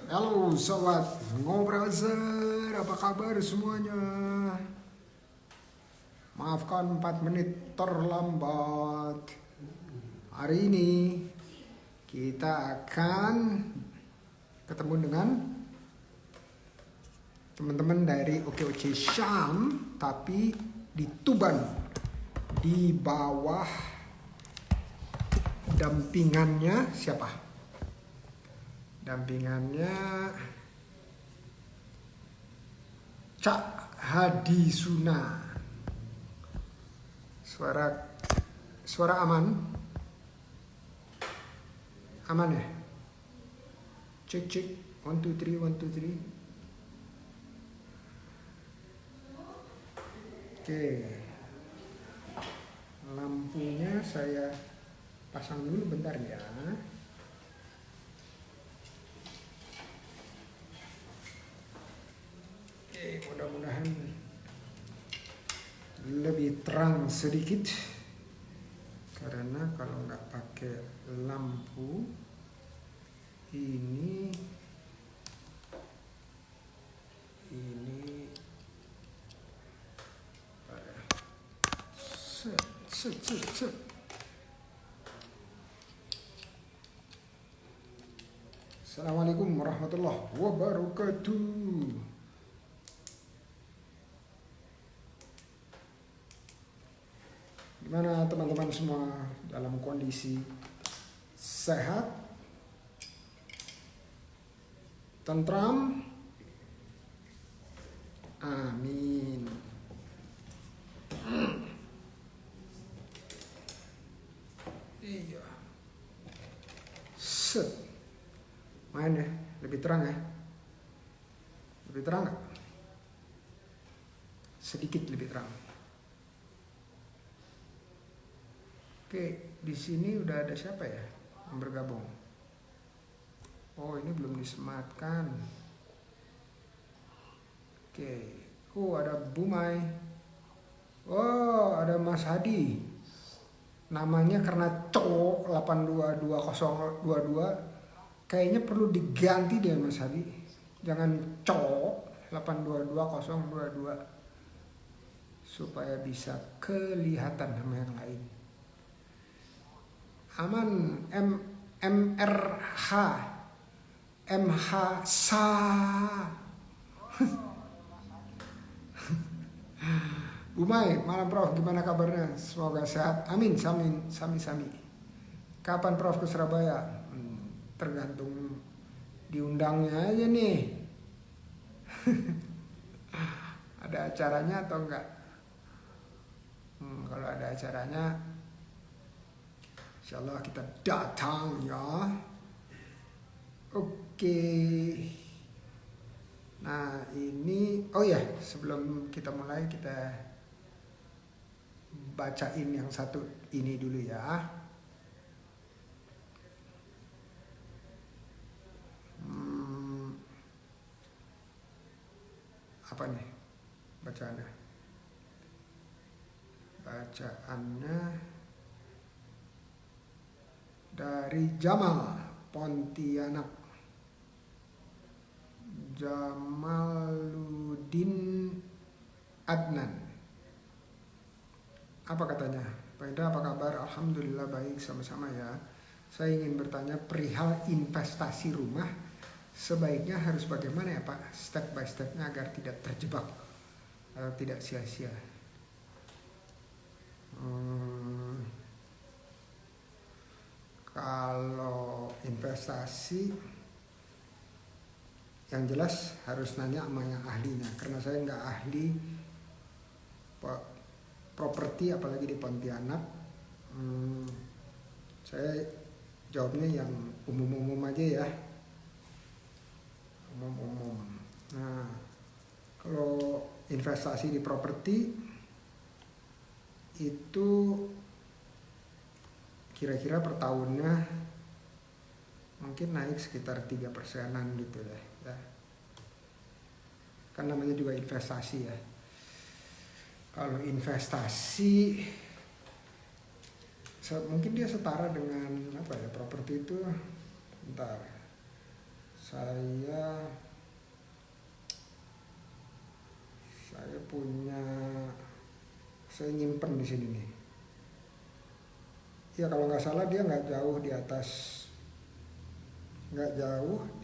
Halo sobat Ngobrolzer, apa kabar semuanya? Maafkan 4 menit terlambat. Hari ini kita akan ketemu dengan teman-teman dari OKOC Syam, tapi di Tuban, di bawah dampingannya siapa? Dampingannya Cak Hadi Suna. Suara aman? Aman ya? Cek 1 2 3 1 2 3. Oke. Lampunya saya pasang dulu bentar ya. Mudah-mudahan lebih terang sedikit, karena kalau nggak pakai lampu ini set. Assalamualaikum warahmatullahi wabarakatuh. Gimana teman-teman semua, dalam kondisi sehat, tentram? Amin. Iya. Set. Main ya, lebih terang ya. Lebih terang nggak? Sedikit lebih terang. Oke, di sini udah ada siapa ya yang bergabung? Oh, ini belum disematkan. Oke. Oh, ada Bumai. Oh, ada Mas Hadi. Namanya karena cowok 822022 kayaknya perlu diganti deh Mas Hadi. Jangan cowok 822022 supaya bisa kelihatan sama yang lain. Aman. MRH MH Sa. Bumai, malam Prof, gimana kabarnya? Semoga sehat. Amin, sami. Kapan Prof ke Surabaya? Tergantung diundangnya aja nih. Ada acaranya atau enggak? Kalau ada acaranya, insyaallah kita datang ya. Oke. Nah ini, oh ya, sebelum kita mulai kita bacain yang satu ini dulu ya. Apa nih bacaannya? Bacaannya dari Jamal Pontianak. Jamaluddin Adnan. Apa katanya? Pak Indra, apa kabar? Alhamdulillah baik, sama-sama ya. Saya ingin bertanya perihal investasi rumah, sebaiknya harus bagaimana ya Pak? Step by stepnya agar tidak terjebak atau tidak sia-sia. Kalau investasi, yang jelas harus nanya sama yang ahlinya, karena saya nggak ahli properti apalagi di Pontianak. Saya jawabnya yang umum-umum aja ya, umum. Nah, kalau investasi di properti itu kira-kira per tahunnya mungkin naik sekitar 3%-an gitu ya. Kan namanya juga investasi ya. Kalau investasi mungkin dia setara dengan apa ya, properti itu, bentar, saya punya, saya nyimpen di sini nih. Ya kalau nggak salah dia nggak jauh di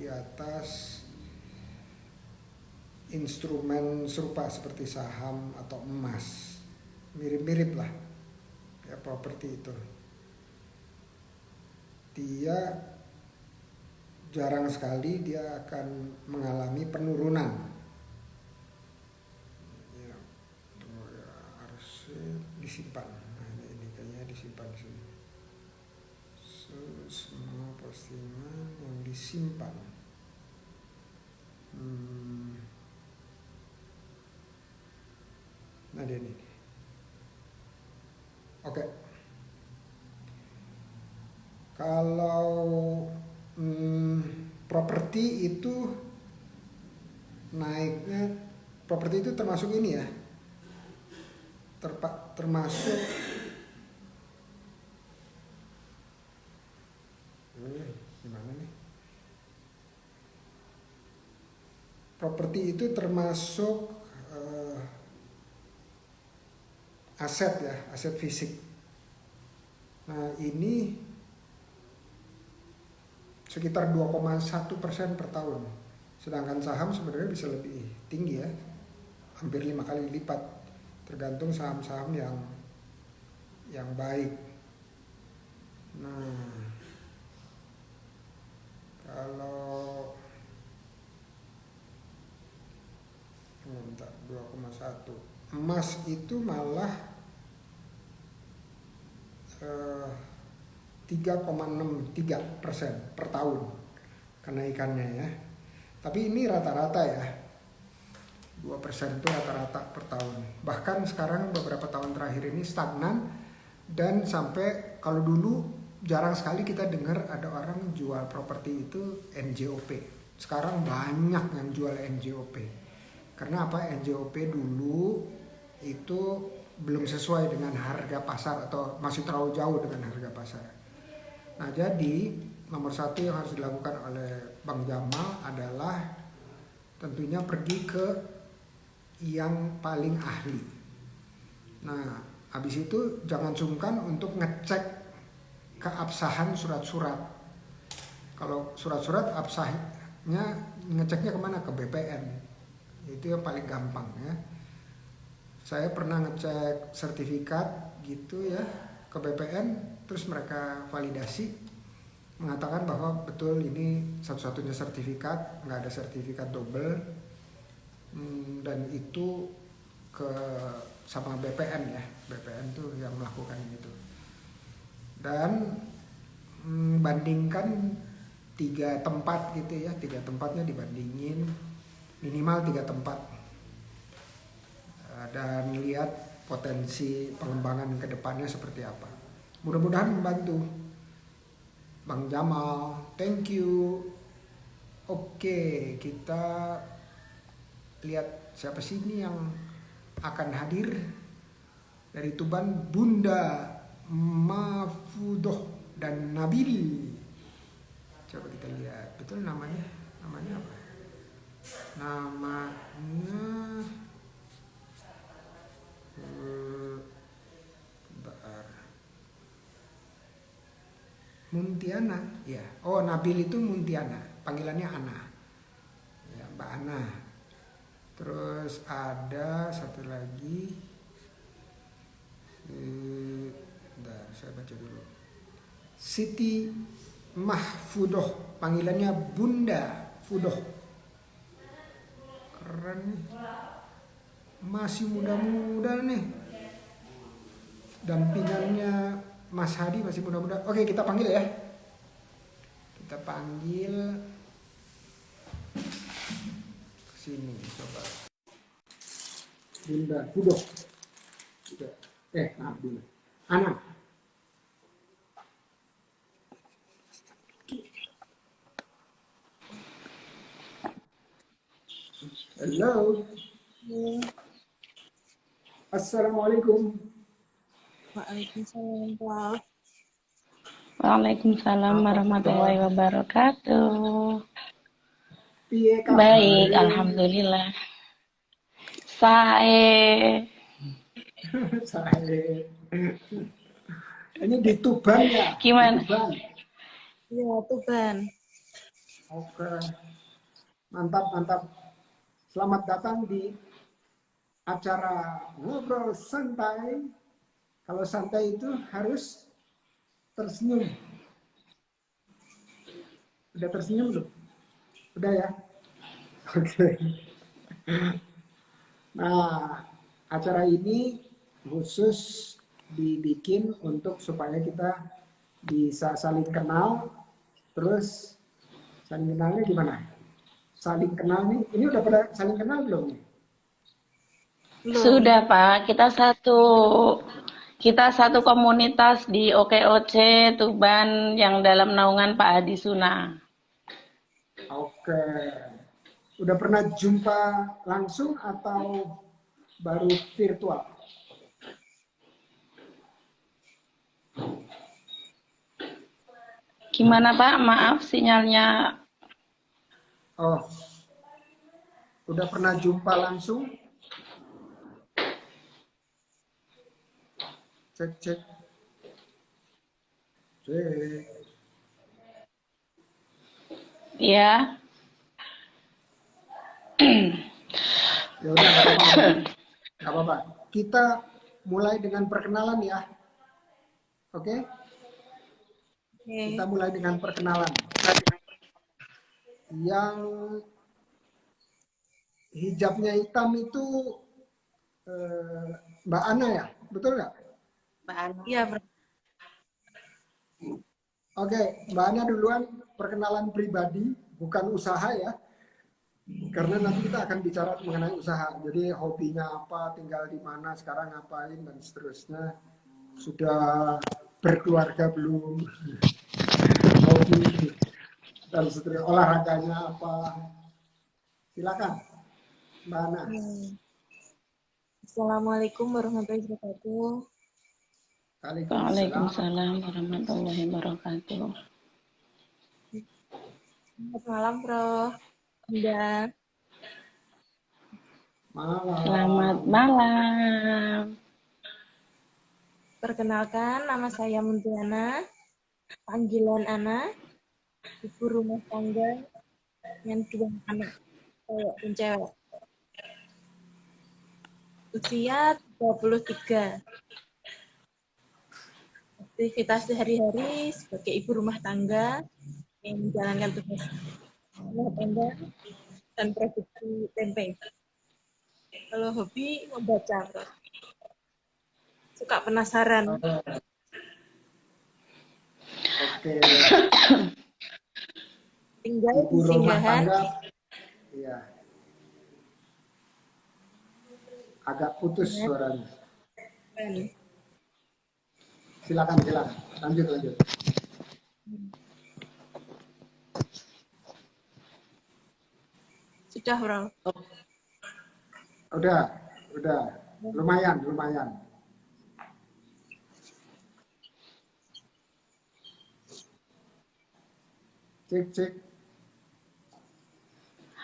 atas instrumen serupa seperti saham atau emas, mirip-mirip lah ya properti itu. Dia jarang sekali dia akan mengalami penurunan. Ya, harus disimpan. Nah, ini kayaknya disimpan di sini. Semua postingan yang disimpan. Nah dia ini. Oke. Kalau properti itu naiknya, properti itu termasuk ini ya, termasuk gimana nih? Properti itu termasuk aset ya, aset fisik. Nah ini sekitar 2,1% per tahun. Sedangkan saham sebenarnya bisa lebih tinggi ya, hampir 5 kali lipat, tergantung saham-saham yang baik. Nah, kalau 2,1, emas itu malah 3,63% per tahun kenaikannya ya. Tapi ini rata-rata ya, 2% itu rata-rata per tahun. Bahkan sekarang beberapa tahun terakhir ini stagnan, dan sampai kalau dulu jarang sekali kita dengar ada orang jual properti itu NJOP. Sekarang banyak yang jual NJOP. Karena apa? NJOP dulu itu belum sesuai dengan harga pasar atau masih terlalu jauh dengan harga pasar. Nah jadi nomor satu yang harus dilakukan oleh Bang Jamal adalah tentunya pergi ke yang paling ahli. Nah habis itu jangan sungkan untuk ngecek keabsahan surat-surat. Kalau surat-surat absahnya ngeceknya kemana? Ke BPN. Itu yang paling gampang ya. Saya pernah ngecek sertifikat gitu ya ke BPN, terus mereka validasi, mengatakan bahwa betul ini satu-satunya sertifikat, nggak ada sertifikat double, dan itu sama BPN ya, BPN tuh yang melakukan itu. Dan bandingkan 3 tempat gitu ya, 3 tempatnya dibandingin, minimal 3 tempat. Dan lihat potensi pengembangan ke depannya seperti apa. Mudah-mudahan membantu. Bang Jamal, thank you. Oke, kita lihat siapa sih ini yang akan hadir dari Tuban. Bunda Mafudoh dan Nabil. Coba kita lihat, betul namanya apa? Namanya Muntiana, ya. Oh, Nabil itu Muntiana, panggilannya Ana. Ya, Mbak Ana. Terus ada satu lagi, bentar, saya baca dulu. Siti Mahfudoh, panggilannya Bunda Fudoh. Keren nih. Masih muda-muda nih. Dampingannya Mas Hadi masih muda-muda. Oke, kita panggil ya. Kita panggil ke sini coba. Bunda Fudoh. Nabil. Ana. Halo. Assalamualaikum. Waalaikumsalam. Waalaikumsalam warahmatullahi wabarakatuh. Piye Baik, kabare? alhamdulillah. Sae. Saya. Ini di Tuban ya? Di Gimana? Tuban. Iya, Tuban. Oke, mantap, mantap. Selamat datang di acara ngobrol santai. Kalau santai itu harus tersenyum. Udah tersenyum belum? Udah ya? Oke. Nah, acara ini khusus dibikin untuk supaya kita bisa saling kenal. Terus saling kenalnya gimana? Saling kenal nih, ini udah pada saling kenal belum nih? Belum. Sudah, Pak. Kita satu komunitas di OKOC Tuban yang dalam naungan Pak Hadi Suna. Oke. Udah pernah jumpa langsung atau baru virtual? Gimana, Pak? Maaf sinyalnya. Oh, udah pernah jumpa langsung? Cek, cek. Cek. Ya. Ya udah, nggak apa-apa, nggak apa-apa. Nggak apa-apa. Kita mulai dengan perkenalan ya. Oke? Kita Oke. mulai dengan perkenalan. Yang hijabnya hitam itu eh, Mbak Ana ya? Betul nggak? Mbak Ana. Iya, Oke, Mbak Ana duluan perkenalan pribadi, bukan usaha ya. Karena nanti kita akan bicara mengenai usaha. Jadi hobinya apa, tinggal di mana, sekarang ngapain, dan seterusnya. Sudah berkeluarga belum, hobi, dan seterusnya. Olahraganya apa. Silakan, Mbak Ana. Assalamualaikum warahmatullahi wabarakatuh. Waalaikumsalam. Waalaikumsalam warahmatullahi wabarakatuh. Selamat malam, Prof. Anda. Selamat Malam. malam. Perkenalkan, nama saya Muntiana. Panggilan Ana, ibu rumah tangga dengan 2 anak, cewek dan cewek. Usia 33. Aktivitas sehari-hari sebagai ibu rumah tangga yang menjalankan tugas rumah tangga dan produksi tempe. Kalau hobi membaca, Prof. Suka penasaran. Oke, Tinggal ibu di rumah singgahan. tangga, ya, agak putus suaranya. Silakan, silakan. Lanjut, lanjut. Sudah, Prof. Udah, udah. Lumayan, lumayan. Cek, cek.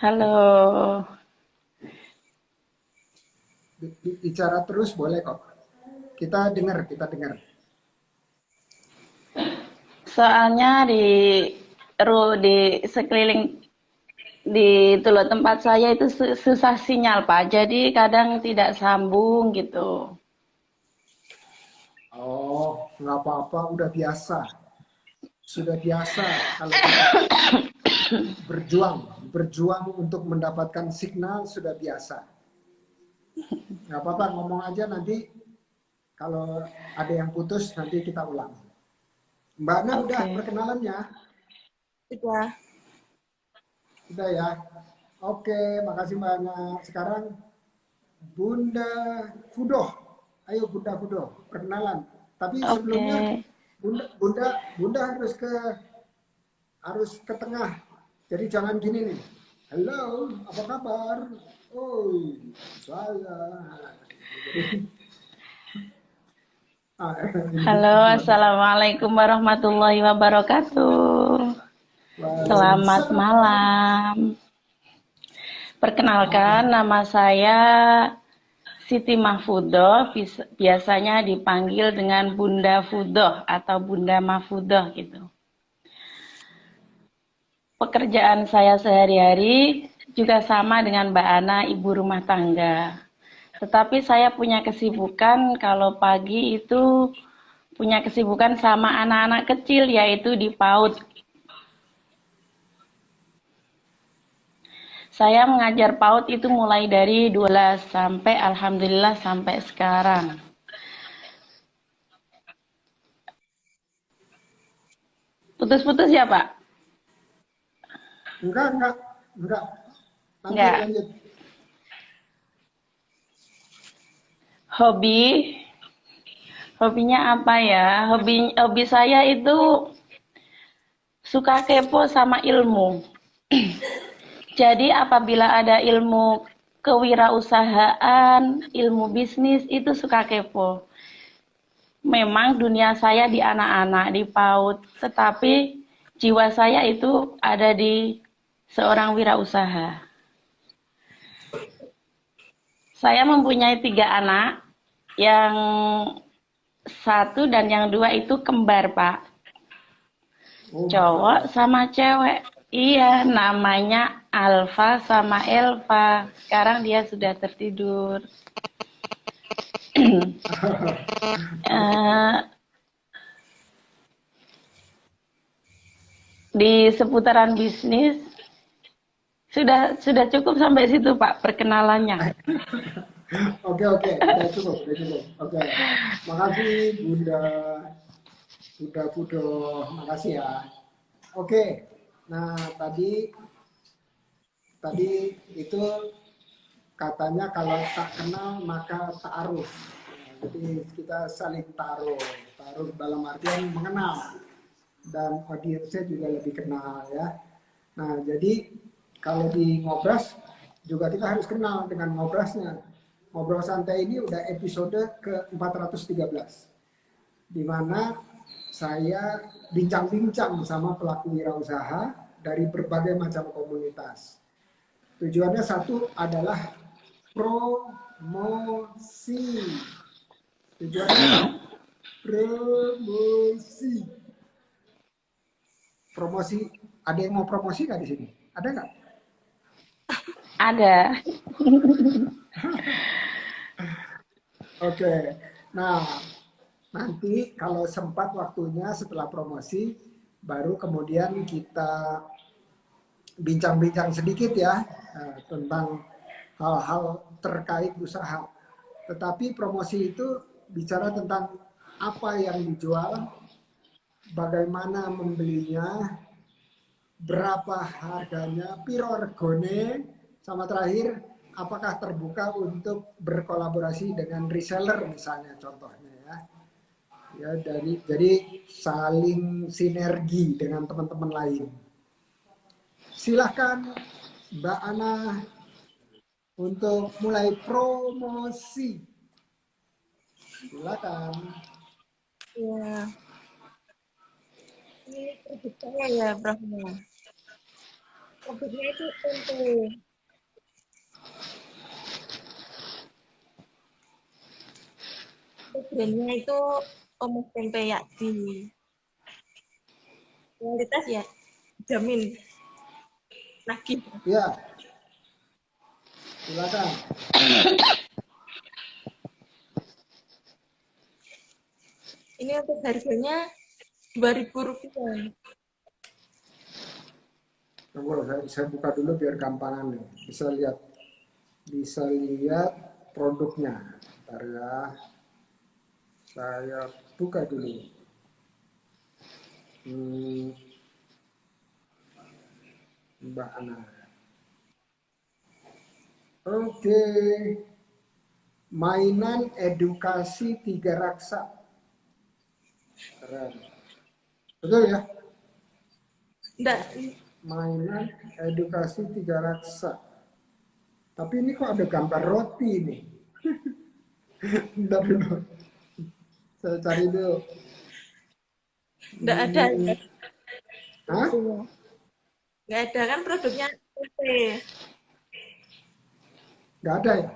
Halo. Bicara terus boleh kok. Kita dengar, kita dengar. Soalnya di sekeliling di itu loh tempat saya itu susah sinyal Pak. Jadi kadang tidak sambung gitu. Oh, nggak apa-apa, udah biasa. Sudah biasa kalau kita berjuang, berjuang untuk mendapatkan signal sudah biasa. Nggak apa-apa, ngomong aja nanti kalau ada yang putus nanti kita ulang. Mbak Ana udah Oke. perkenalannya? Sudah. Udah ya. Oke, makasih Mbak Ana. Sekarang Bunda Fudoh. Ayo Bunda Fudoh, perkenalan. Tapi Oke. sebelumnya Bunda harus ke tengah. Jadi jangan gini nih. Halo, apa kabar? Oh, saya. Halo, assalamualaikum warahmatullahi wabarakatuh. Selamat Waalaikumsalam. malam. Perkenalkan, nama saya Siti Mahfudoh, biasanya dipanggil dengan Bunda Fudoh atau Bunda Mahfudoh gitu. Pekerjaan saya sehari-hari juga sama dengan Mbak Ana, ibu rumah tangga. Tetapi saya punya kesibukan kalau pagi itu punya kesibukan sama anak-anak kecil yaitu di PAUD. Saya mengajar PAUD itu mulai dari 12 sampai alhamdulillah sampai sekarang. Putus-putus ya, Pak? Enggak. Lanjut, Enggak. lanjut. Hobinya apa ya? Hobi saya itu suka kepo sama ilmu. Jadi apabila ada ilmu kewirausahaan, ilmu bisnis itu suka kepo. Memang dunia saya di anak-anak, di PAUD, tetapi jiwa saya itu ada di seorang wirausaha. Saya mempunyai 3 anak, yang 1 dan yang 2 itu kembar, Pak. Oh, Cowok sama cewek. Iya, namanya Alfa sama Elva. Sekarang dia sudah tertidur. Eh, di seputaran bisnis sudah cukup sampai situ, Pak, perkenalannya. Oke, udah cukup. Oke, makasih Bunda Fudo, makasih ya. Oke, nah tadi itu katanya kalau tak kenal maka ta'aruf. Nah, jadi kita saling taruh dalam artian mengenal dan audiensnya juga lebih kenal ya. Nah, jadi kalau di Ngobras juga kita harus kenal dengan ngobrasnya. Ngobrol santai ini udah episode ke-413, di mana saya bincang-bincang sama pelaku wirausaha dari berbagai macam komunitas. Tujuannya satu adalah promosi. Tujuannya promosi. Promosi. Ada yang mau promosi nggak di sini? Ada nggak? Ada. Oke. Nah, nanti kalau sempat waktunya setelah promosi, baru kemudian kita bincang-bincang sedikit ya tentang hal-hal terkait usaha. Tetapi promosi itu bicara tentang apa yang dijual, bagaimana membelinya, berapa harganya, piro regone, sama terakhir apakah terbuka untuk berkolaborasi dengan reseller misalnya contohnya ya. Ya jadi saling sinergi dengan teman-teman lain. Silahkan Mbak Ana untuk mulai promosi. Silakan. Ya, ini produk saya ya, Prof. Produknya itu tempe. Brandnya itu Omus Tempe Yakti. Kualitas ya, jamin. Lagi. Ya, silakan. Ini untuk harganya Rp2.000. Tunggu, saya buka dulu biar gampangan nih. Bisa lihat produknya. Bentar ya. Saya buka dulu. Mbak Ana. Oke. Mainan edukasi 3 raksa. Keren. Betul ya? Enggak, Mainan edukasi 3 raksa. Tapi ini kok ada gambar roti nih. Bentar dulu. Saya cari dulu. enggak ada. Hah? Enggak ada kan produknya tempe. Nggak ada ya?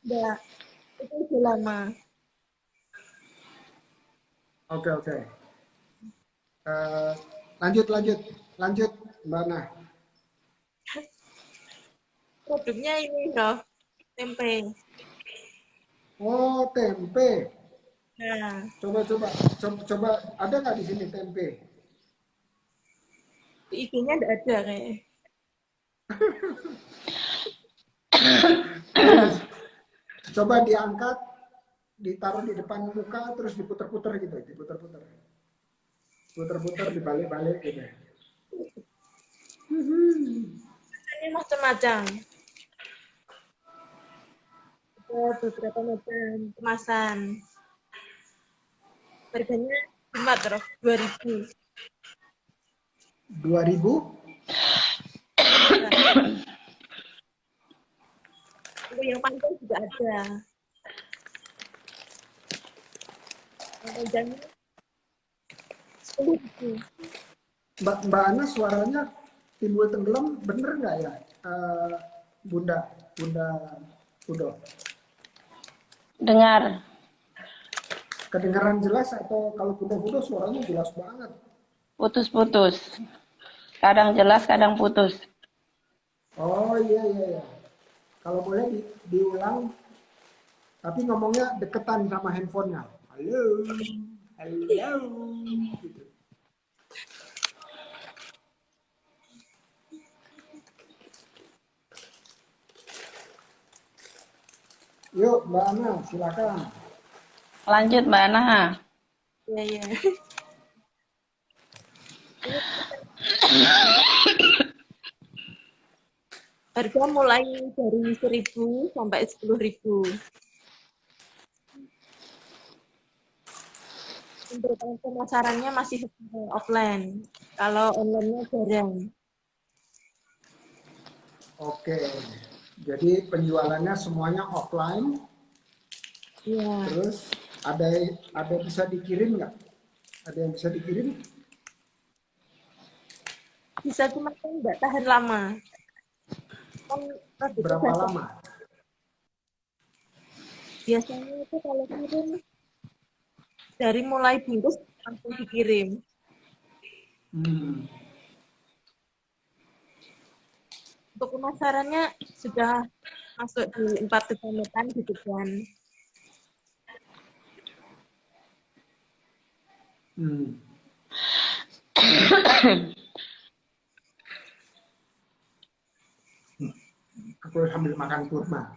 Enggak, itu udah lama. Oke, oke. Eh, lanjut, lanjut, lanjut, Mbak Ana. Produknya ini, Prof. Tempe. Oh, tempe. Nah, Coba, coba, coba, coba. Ada nggak di sini tempe? IG-nya enggak ada kayaknya. Yes. Coba diangkat, ditaruh di depan muka, terus diputer-puter gitu, diputer-puter. Puter-puter, dibalik-balik gitu. Ini macam-macam. Ada beberapa macam kemasan. Harganya cuma terus 2.000. 2000? Untuk yang panjang juga ada. Yang panjangnya 10.000. Mbak Ana suaranya timbul tenggelam, bener nggak ya? Bunda, Bunda Udo. Dengar. Kedengaran jelas atau kalau Bunda Udo suaranya jelas banget? Putus-putus. Kadang jelas, kadang putus. Oh iya, iya, iya. Kalau boleh diulang, tapi ngomongnya deketan sama handphonenya. Halo, halo, gitu. Yuk, Mbak Ana, silakan. Lanjut, Mbak Ana. Iya, iya. Harga mulai dari 1.000 sampai 10.000. Untuk pemasarannya masih offline. Kalau online-nya jarang. Oke, jadi penjualannya semuanya offline. Iya. Terus ada bisa dikirim nggak? Ada yang bisa dikirim? Bisa, cuma kan nggak tahan lama. Kan Berapa lama? Biasanya itu kalau kirim dari mulai bungkus langsung dikirim. Untuk pemasarannya sudah masuk di 4 kecamatan gitu kan. Aku sambil makan kurma.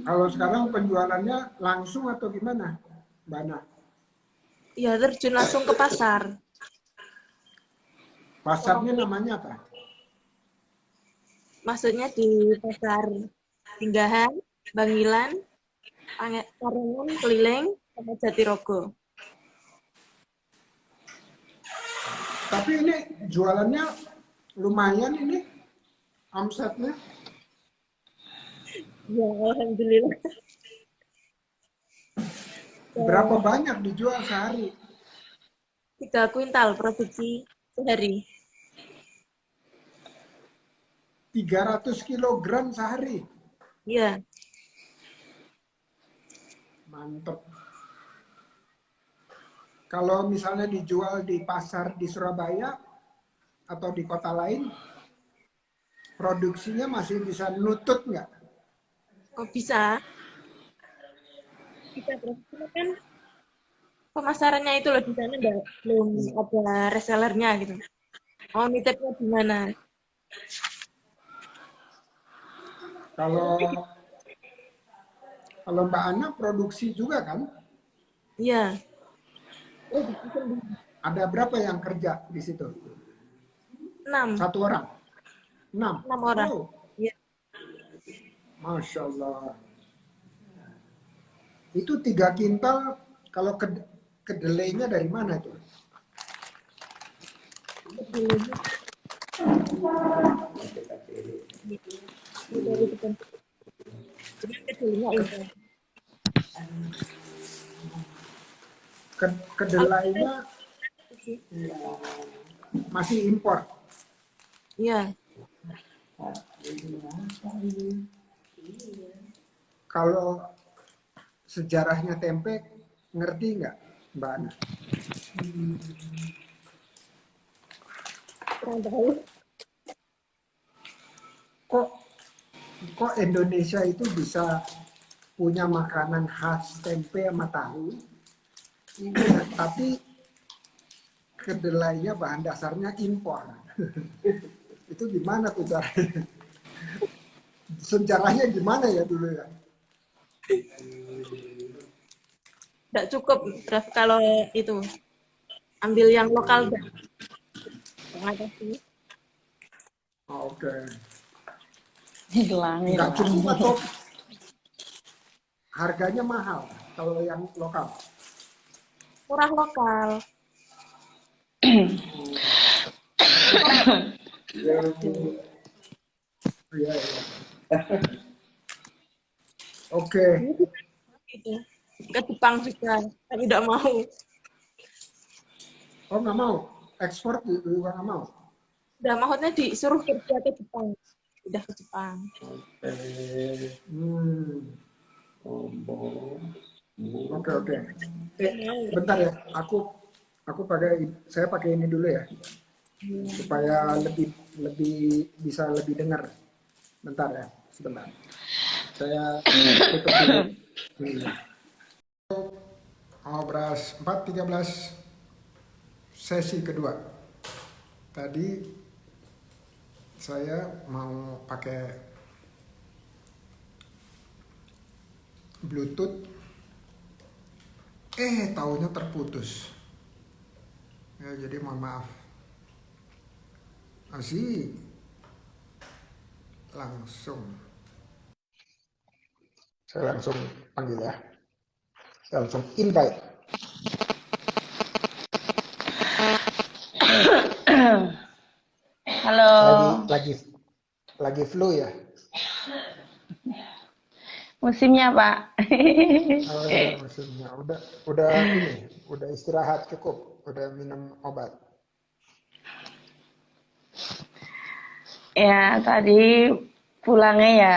Kalau sekarang penjualannya langsung atau gimana, Mbak Ana? Ya, terjun langsung ke pasar. Pasarnya namanya apa? Maksudnya di pasar Singgahan, Bangilan, Parengan, Keliling, sama Jatirogo. Tapi ini jualannya lumayan ini omsetnya. Ya, alhamdulillah. Berapa banyak dijual sehari? 3 kuintal produksi sehari. 300 kilogram sehari. Iya. Mantep. Kalau misalnya dijual di pasar di Surabaya atau di kota lain, produksinya masih bisa nutut nggak? Kok bisa? Bisa, cuma kan pemasarannya itu loh di sana belum ada resellernya gitu. Mau nitipnya di mana? Kalau Mbak Ana produksi juga kan? Iya. Ada berapa yang kerja di situ? 6. 1 orang? 6? 6 orang. Oh. Iya. Masya Allah. Itu 3 kintal, kalau kedelainya dari mana itu? Kedelainya dari depan. Cuma kedelainya itu. Kedelainya sih. Masih impor. Iya, Kalau sejarahnya tempe, ngerti nggak Mbak Ana? kurang tahu. Kok kok Indonesia itu bisa punya makanan khas tempe sama tahu, tapi kedelainya bahan dasarnya impor. Itu gimana tuh caranya? Sejarahnya gimana ya dulu ya? Nggak cukup, Raf, kalau itu. Ambil yang lokal. Terima kasih. Oke. Hilang, Nggak hilang. cukup atau harganya mahal kalau yang lokal? Murah lokal. Iya, iya. Oke. Itu. Ke Jepang juga, tapi tidak mau. Oh nggak mau? Ekspor juga nggak mau? Udah maksudnya disuruh kerja ke Jepang. Udah ke Jepang. Hmm. Oke, oke. Bentar ya, saya pakai ini dulu ya, supaya lebih lebih bisa lebih dengar. Bentar ya, sebentar. Saya tutup dulu. Obras 4.13 sesi kedua. Tadi saya mau pakai Bluetooth, taunya terputus. Ya, jadi mohon maaf. Asik. Saya langsung panggil ya. Saya langsung invite. Halo. Lagi flu ya. Musimnya, Pak. Oh, ya, maksudnya udah istirahat cukup, udah minum obat. Ya, tadi pulangnya ya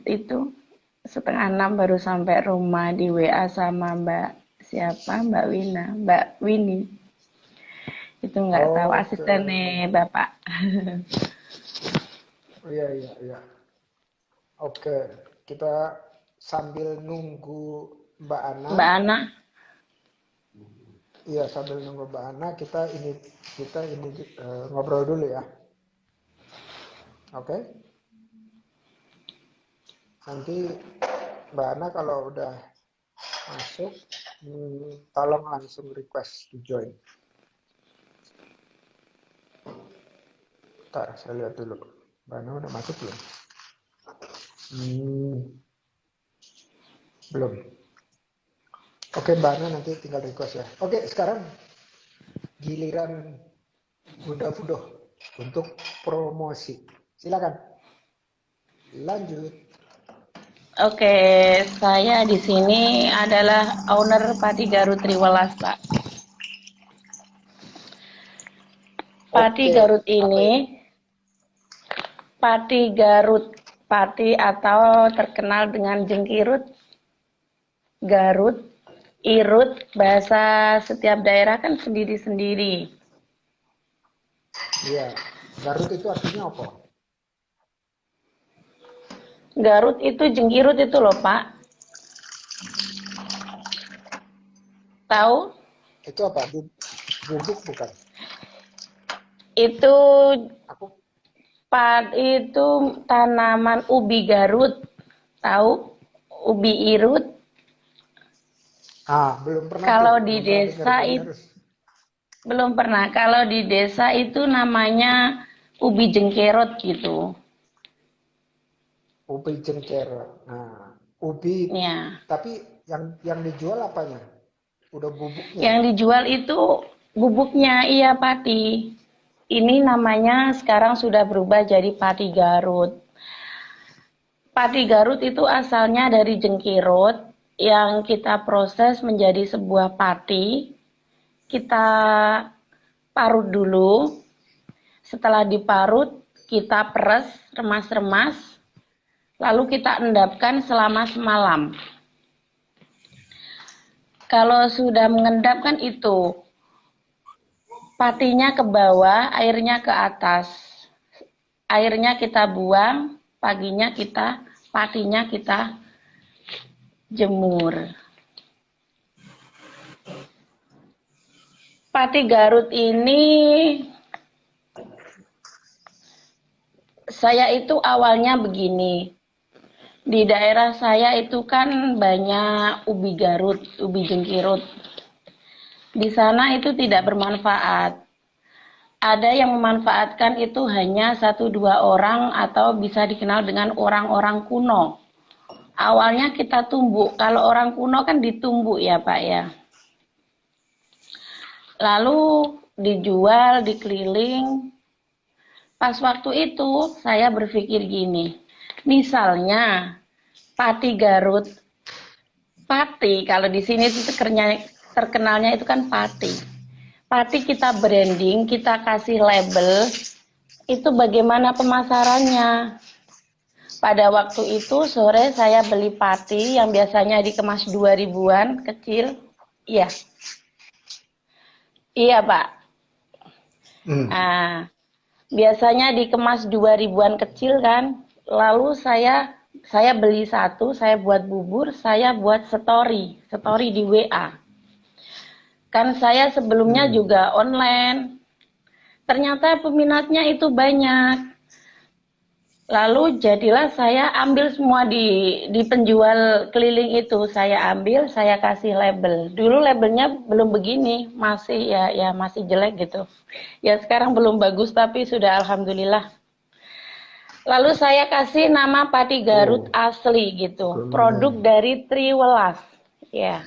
itu 5:30 baru sampai rumah, di WA sama Mbak Winnie. Itu nggak tahu, Oke. asistennya Bapak. Iya, iya, iya. Oke, kita sambil nunggu Mbak Ana. Mbak Ana, Iya, sambil nunggu Mbak Ana, kita ini ngobrol dulu ya. Oke. Nanti Mbak Ana kalau udah masuk, tolong langsung request to join. Bentar, saya lihat dulu. Mbak Ana udah masuk belum? Belum. Oke, Mbak Ana nanti tinggal request ya. Oke, sekarang giliran Budo untuk promosi. Silakan. Lanjut. oke, saya di sini adalah owner Pati Garut Triwelas, Pak. Pati Oke. Garut ini, Pati Garut, Pati atau terkenal dengan Jengkirut, Garut, Irut, bahasa setiap daerah kan sendiri-sendiri. Iya. Garut itu artinya apa? Garut itu Jengkirut itu loh, Pak. Tahu? Itu apa? Bubuk bukan? Itu Aku itu tanaman ubi Garut. Tahu? Ubi Irut. belum pernah Kalau tuh. di Belum pernah dengar desa itu harus. belum pernah. Kalau di desa itu namanya ubi jengkerot gitu. Ubi jengker. Nah, ubi. Ya. Tapi yang dijual apanya? Udah bubuknya. Yang dijual itu bubuknya, iya pati. Ini namanya sekarang sudah berubah jadi pati Garut. Pati Garut itu asalnya dari jengkirot yang kita proses menjadi sebuah pati. Kita parut dulu. Setelah diparut, kita peres, remas-remas, lalu kita endapkan selama semalam. Kalau sudah mengendapkan itu, patinya ke bawah, airnya ke atas. Airnya kita buang, patinya kita jemur. Pati Garut ini saya itu awalnya begini. Di daerah saya itu kan banyak ubi Garut, ubi jengkirut. Di sana itu tidak bermanfaat. Ada yang memanfaatkan itu hanya 1-2 orang atau bisa dikenal dengan orang-orang kuno. Awalnya kita tumbuk. Kalau orang kuno kan ditumbuk ya Pak ya. Lalu dijual, dikeliling. Pas waktu itu saya berpikir gini, misalnya pati Garut, pati kalau di sini itu terkenalnya itu kan pati. Pati kita branding, kita kasih label, itu bagaimana pemasarannya. Pada waktu itu sore saya beli pati yang biasanya dikemas 2.000-an kecil. Iya. Iya, Pak. Nah, biasanya dikemas 2.000-an kecil kan. Lalu saya beli satu, saya buat bubur, saya buat story di WA. Kan saya sebelumnya juga online. Ternyata peminatnya itu banyak. Lalu jadilah saya ambil semua di penjual keliling itu, saya ambil, saya kasih label. Dulu labelnya belum begini, masih ya masih jelek gitu. Ya sekarang belum bagus tapi sudah alhamdulillah. Lalu saya kasih nama pati Garut asli gitu, produk dari Triwelas. Ya.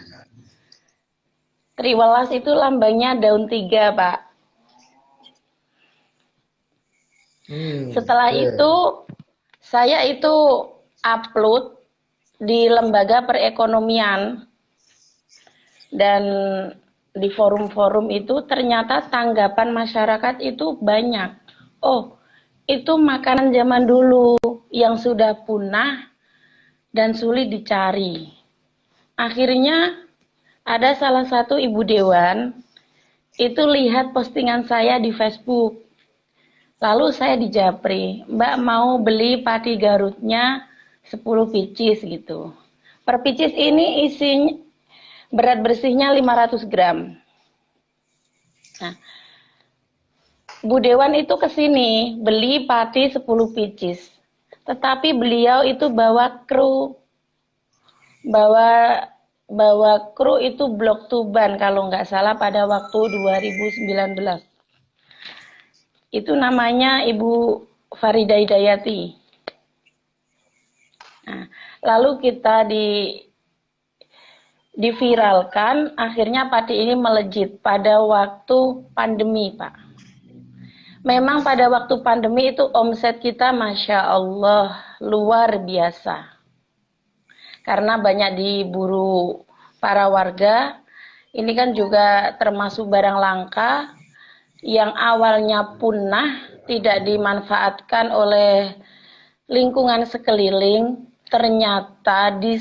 Triwelas itu lambangnya daun 3, Pak. Setelah itu saya itu upload di lembaga perekonomian dan di forum-forum itu ternyata tanggapan masyarakat itu banyak. Oh, itu makanan zaman dulu yang sudah punah dan sulit dicari. Akhirnya ada salah satu ibu dewan itu lihat postingan saya di Facebook. Lalu saya di Japri, Mbak mau beli pati Garutnya 10 picis gitu. Per picis ini isinya berat bersihnya 500 gram. Nah, Bu Dewan itu ke sini beli pati 10 picis. Tetapi beliau itu bawa kru itu Blok Tuban kalau nggak salah pada waktu 2019. Itu namanya Ibu Farida Hidayati. Nah, lalu kita diviralkan, akhirnya pati ini melejit pada waktu pandemi, Pak. Memang pada waktu pandemi itu omset kita Masya Allah luar biasa. Karena banyak diburu para warga, ini kan juga termasuk barang langka, yang awalnya punah tidak dimanfaatkan oleh lingkungan sekeliling, ternyata di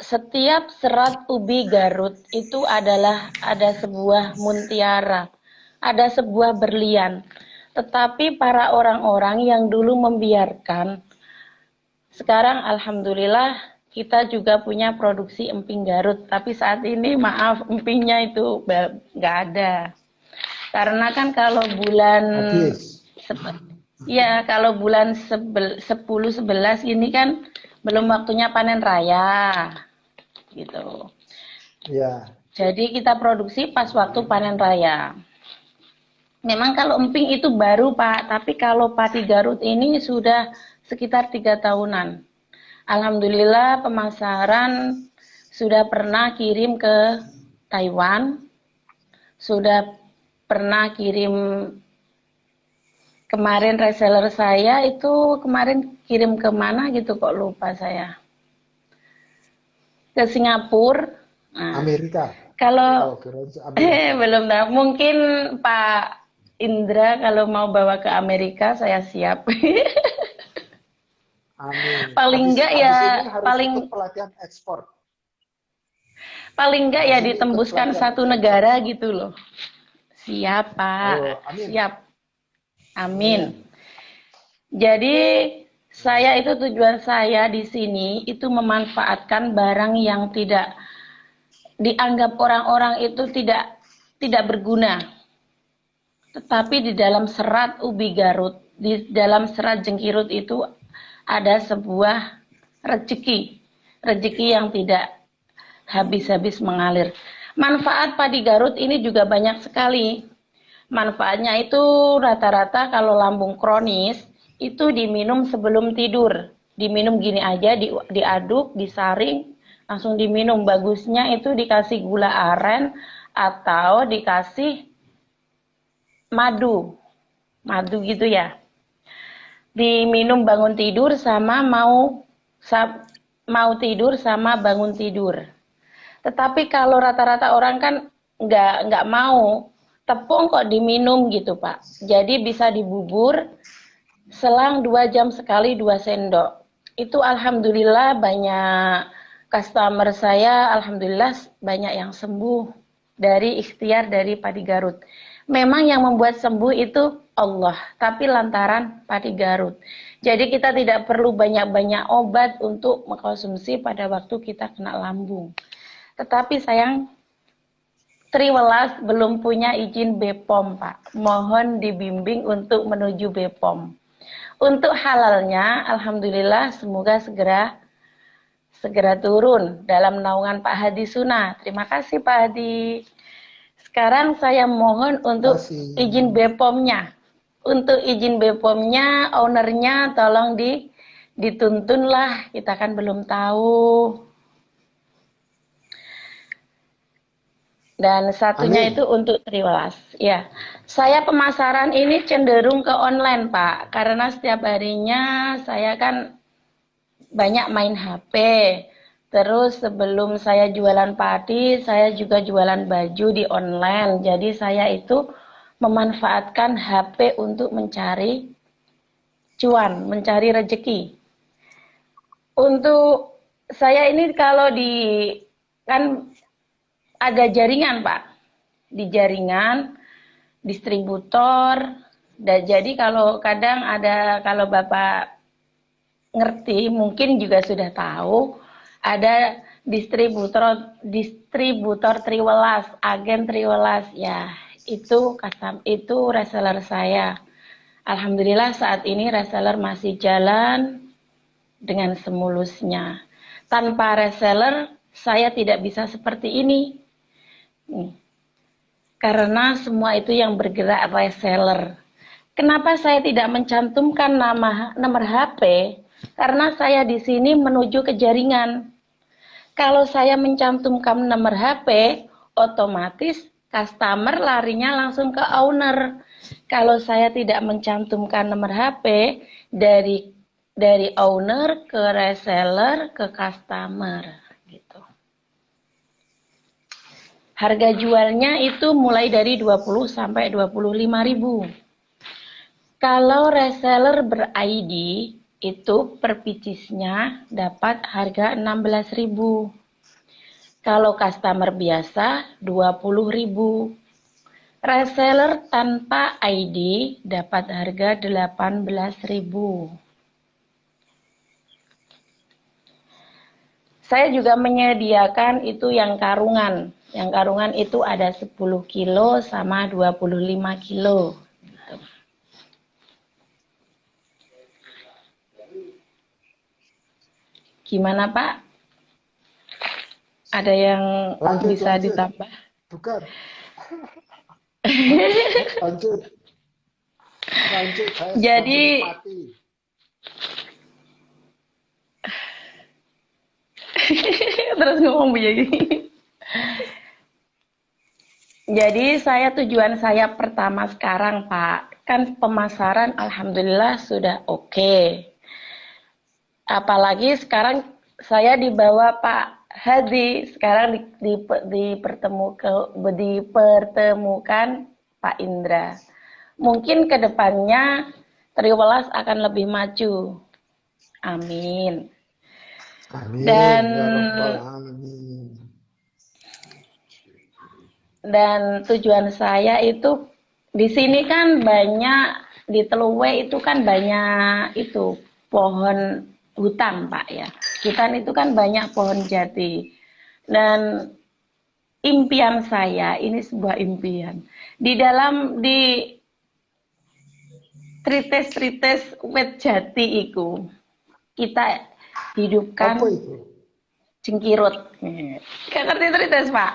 setiap serat ubi Garut itu ada sebuah mutiara, ada sebuah berlian. Tetapi para orang-orang yang dulu membiarkan, sekarang alhamdulillah kita juga punya produksi emping Garut, tapi saat ini maaf empingnya itu nggak ada. Karena kan kalau bulan kalau bulan 10-11 ini kan belum waktunya panen raya. Gitu. Ya. Jadi kita produksi pas waktu panen raya. Memang kalau emping itu baru, Pak, tapi kalau pati Garut ini sudah sekitar 3 tahunan. Alhamdulillah pemasaran sudah pernah kirim ke Taiwan, sudah pernah kirim kemarin reseller saya itu kemarin kirim ke mana gitu kok lupa saya. Ke Singapura. Nah, Amerika. kalau belum tahu, mungkin Pak Indra kalau mau bawa ke Amerika, saya siap. Amin. Paling enggak ya, Habis ini harus paling ikut pelatihan ekspor. paling enggak ya Habis ini ikut ditembuskan pelatihan satu ekspor. negara gitu loh. Siap, Oh, Pak. amin. Siap. Amin. Amin. Jadi saya itu tujuan saya di sini itu memanfaatkan barang yang tidak dianggap orang-orang itu tidak berguna. Tetapi di dalam serat ubi Garut, di dalam serat jengkirut itu ada sebuah rezeki. Rezeki yang tidak habis-habis mengalir. Manfaat padi Garut ini juga banyak sekali. Manfaatnya itu rata-rata kalau lambung kronis itu diminum sebelum tidur. Diminum gini aja, diaduk, disaring, langsung diminum. Bagusnya itu dikasih gula aren atau dikasih madu. Madu gitu ya. Diminum bangun tidur sama mau tidur sama bangun tidur. Tetapi kalau rata-rata orang kan nggak mau, tepung kok diminum gitu Pak. Jadi bisa dibubur selang 2 jam sekali 2 sendok. Itu alhamdulillah banyak customer saya, alhamdulillah banyak yang sembuh dari ikhtiar dari padi Garut. Memang yang membuat sembuh itu Allah, tapi lantaran padi Garut. Jadi kita tidak perlu banyak-banyak obat untuk mengkonsumsi pada waktu kita kena lambung. Tetapi sayang, Triwelas belum punya izin BPOM, Pak. Mohon dibimbing untuk menuju BPOM. Untuk halalnya, alhamdulillah semoga segera turun dalam naungan Pak Hadi Suna. Terima kasih Pak Hadi. Sekarang saya mohon untuk izin BPOM-nya. Untuk izin BPOM-nya, ownernya tolong dituntunlah. Kita kan belum tahu. Dan satunya itu untuk Triwelas. Ya, saya pemasaran ini cenderung ke online, Pak. Karena setiap harinya saya kan banyak main HP. Terus sebelum saya jualan padi, saya juga jualan baju di online. Jadi saya itu memanfaatkan HP untuk mencari cuan, mencari rezeki. Untuk saya ini kalau kan ada jaringan Pak, di jaringan distributor. Dan jadi kalau kadang kalau Bapak ngerti mungkin juga sudah tahu ada distributor Triwelas, agen Triwelas ya, itu reseller saya. Alhamdulillah saat ini reseller masih jalan dengan semulusnya. Tanpa reseller saya tidak bisa seperti ini. Karena semua itu yang bergerak reseller. Kenapa saya tidak mencantumkan nomor HP? Karena saya di sini menuju ke jaringan. Kalau saya mencantumkan nomor HP, otomatis customer larinya langsung ke owner. Kalau saya tidak mencantumkan nomor HP, dari owner ke reseller ke customer. Harga jualnya itu mulai dari 20 sampai 25.000. Kalau reseller ber-ID itu per picisnya dapat harga 16.000. Kalau customer biasa 20.000. Reseller tanpa ID dapat harga 18.000. Saya juga menyediakan itu yang karungan. Yang karungan itu ada 10 kilo sama 25 kilo. Gimana Pak? Ada yang bisa ditambah? Bukan. Lanjut. Saya jadi terus ngomong begini. Jadi tujuan saya pertama sekarang Pak, kan pemasaran alhamdulillah sudah oke. Apalagi sekarang saya dibawa Pak Hadi, sekarang dipertemukan Pak Indra. mungkin ke depannya Triwelas akan lebih maju. Amin. Amin Dan ya Rabbal Alamin. tujuan saya itu di sini kan banyak di Teluwe itu kan banyak itu pohon hutan Pak ya. Hutan itu kan banyak pohon jati. Dan impian saya, ini sebuah impian. Di trites-trites wit jati itu kita hidupkan Apa itu? jengkirut. Gak ngerti trites Pak?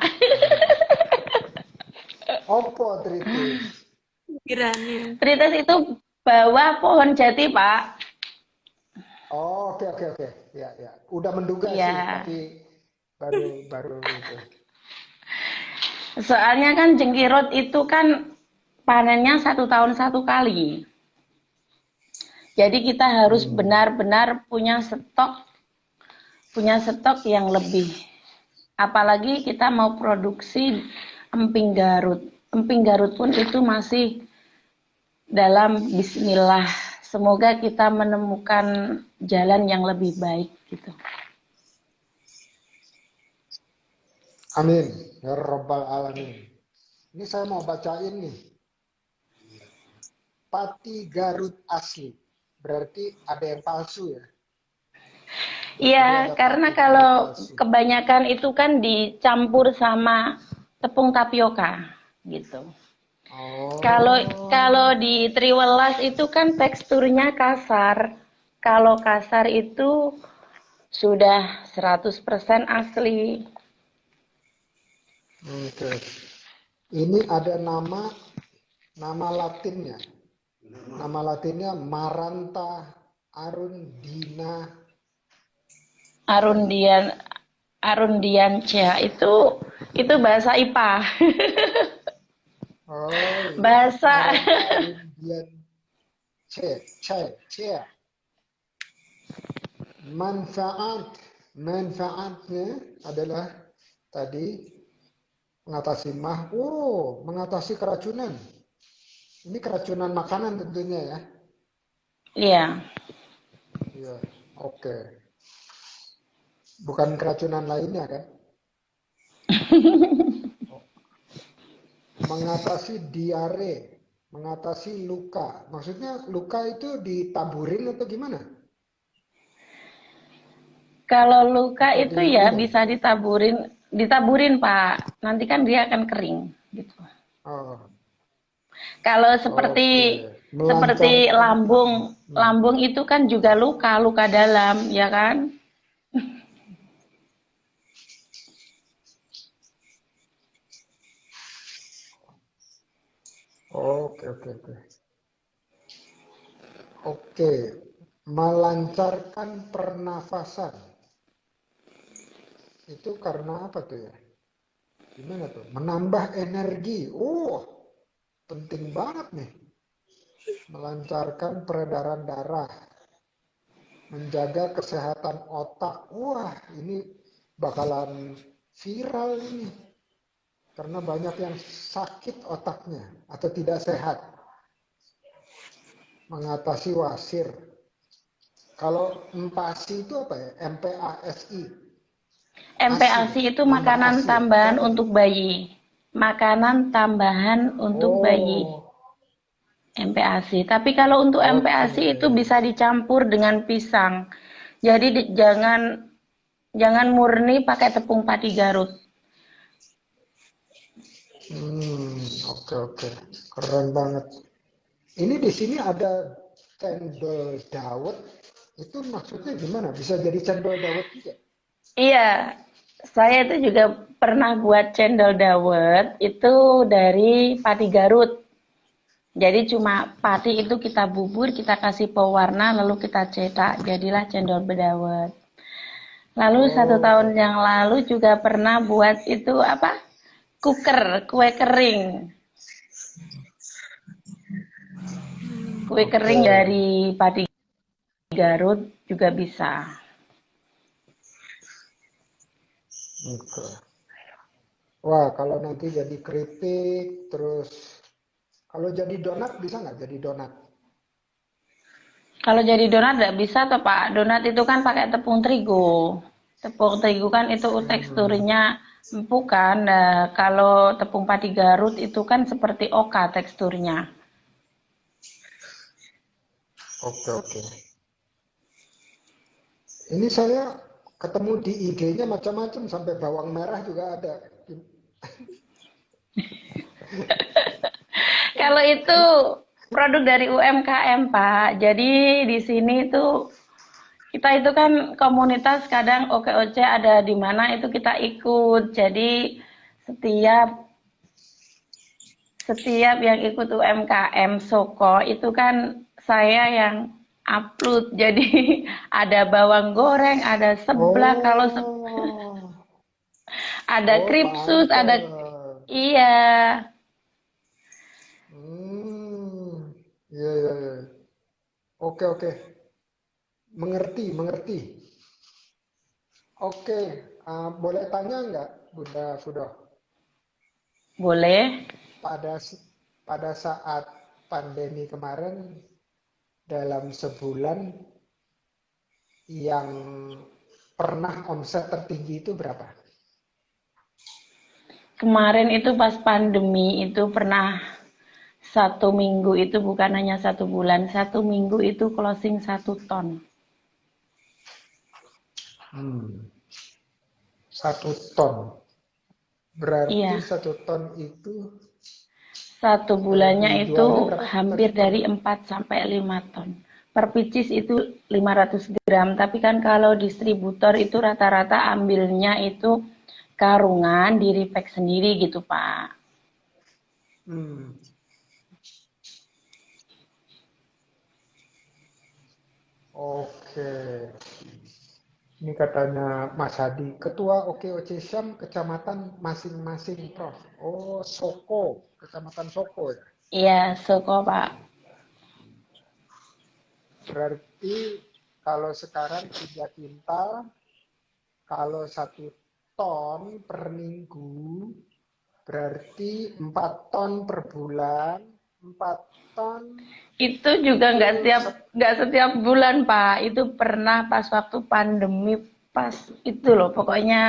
Apa tritis? Pikirannya. Trites itu bawah pohon jati Pak. Oh, oke oke oke. Ya ya. Udah menduga sih, Iya. tapi baru itu. Soalnya kan jengkirut itu kan panennya 1 tahun 1 kali. Jadi kita harus benar-benar punya stok yang lebih. Apalagi kita mau produksi emping Garut. Emping Garut pun itu masih dalam bismillah. Semoga kita menemukan jalan yang lebih baik gitu. Amin ya Rabbal Alamin. Ini saya mau bacain nih. Pati Garut asli. Berarti ada yang palsu ya? Iya, Jadi ada karena pati Garut kalau palsu. kebanyakan itu kan dicampur sama tepung tapioka gitu. Kalau Oh, kalau di Triwelas itu kan teksturnya kasar. Kalau kasar itu sudah 100% asli. oke. Ini ada nama latinnya. Nama latinnya Maranta Arundina C. Arundian Arundiancea itu bahasa IPA. Oh iya, Bahasa Maranta Arundian C. C. C. Manfaatnya adalah tadi mengatasi keracunan. Ini keracunan makanan tentunya ya. Iya. Iya, oke. Bukan keracunan lainnya kan? Mengatasi diare, mengatasi luka. Maksudnya luka itu ditaburin atau gimana? Kalau luka Atau itu ya diminum? bisa ditaburin Pak. Nanti kan dia akan kering gitu. Oh, Kalau oke. seperti Melancarkan. lambung itu kan juga luka dalam, ya kan? Oke, oke, oke. Oke, melancarkan pernafasan. Itu karena apa tuh ya? Gimana tuh? Menambah energi. Penting banget nih. Melancarkan peredaran darah. Menjaga kesehatan otak. Wah, ini bakalan viral ini. Karena banyak yang sakit otaknya atau tidak sehat. Mengatasi wasir. Kalau MPASI itu apa ya? MPASI. ASI, MPASI itu nambah makanan ASI ya? Itu tambahan apa tuh? untuk bayi. Makanan tambahan untuk bayi. Oh, MPASI. Tapi kalau untuk oke. MPASI itu bisa dicampur dengan pisang. Jadi jangan murni pakai tepung padi Garut. Oke oke. Keren banget. Ini di sini ada cendol dawet. Itu maksudnya gimana? Bisa jadi cendol dawet juga? Iya, saya itu juga pernah buat cendol dawet itu dari padi Garut. Jadi cuma padi itu kita bubur, kita kasih pewarna, lalu kita cetak, jadilah cendol bedawet. Lalu satu Oke tahun oke. yang lalu juga pernah buat itu apa? Kue kering. Kue Oke. kering dari padi Garut juga bisa. Oke. Wah, kalau nanti jadi keripik, terus Kalau jadi donat bisa nggak jadi donat? Kalau jadi donat nggak bisa toh Pak. Donat itu kan pakai tepung terigu. Tepung terigu kan itu Hmm, teksturnya empuk kan. Nah, kalau tepung padi Garut itu kan seperti oka teksturnya. oke oke. Ini saya ketemu di IG-nya macam-macam sampai bawang merah juga ada. Kalau itu produk dari UMKM Pak. Jadi di sini itu kita itu kan komunitas kadang OKOC ada di mana itu kita ikut. Jadi setiap setiap yang ikut UMKM Soko itu kan saya yang upload. Jadi ada bawang goreng, ada seblak, kalau Oh, ada oh kripsus, ada pantes. iya. Hmm, iya iya iya. Oke oke, mengerti mengerti. Oke, boleh tanya nggak, Bunda Fudo? Boleh. Pada pada saat pandemi kemarin, dalam sebulan yang pernah omset tertinggi itu berapa? Kemarin itu pas pandemi itu pernah 1 minggu itu bukan hanya 1 bulan, 1 minggu itu closing 1 ton. Hmm, 1 ton. Berarti Iya, 1 ton itu 1 bulannya itu dijualnya berapa hampir per dari 4 sampai 5 ton. Per pieces itu 500 gram, tapi kan kalau distributor itu rata-rata ambilnya itu karungan, di repack sendiri gitu, Pak. Hmm, oke. Ini katanya Mas Hadi, Ketua OKOC Syam Kecamatan masing-masing Prof. Oh, Soko, Kecamatan Soko ya. Iya, Soko, Pak. Berarti kalau sekarang 3 kintal, kalau 1 ton per minggu, berarti 4 ton per bulan, 4 ton Itu juga itu nggak setiap bulan, Pak. Itu pernah pas waktu pandemi, pas itu loh. Pokoknya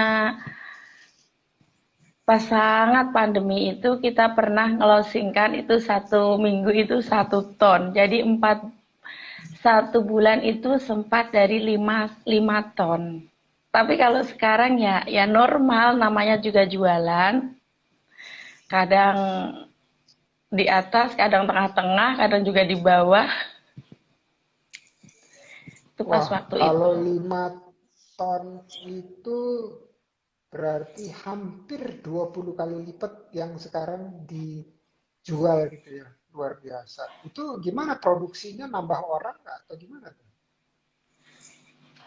pas sangat pandemi itu kita pernah ngelosingkan itu 1 minggu itu 1 ton. Jadi 1 bulan itu sempat dari lima ton. Tapi kalau sekarang ya normal, namanya juga jualan. Kadang di atas, kadang tengah-tengah, kadang juga di bawah. Itu pas wah, waktu kalau itu. 5 ton itu berarti hampir 20 kali lipat yang sekarang dijual gitu ya. Luar biasa. Itu gimana produksinya, nambah orang nggak atau gimana tuh?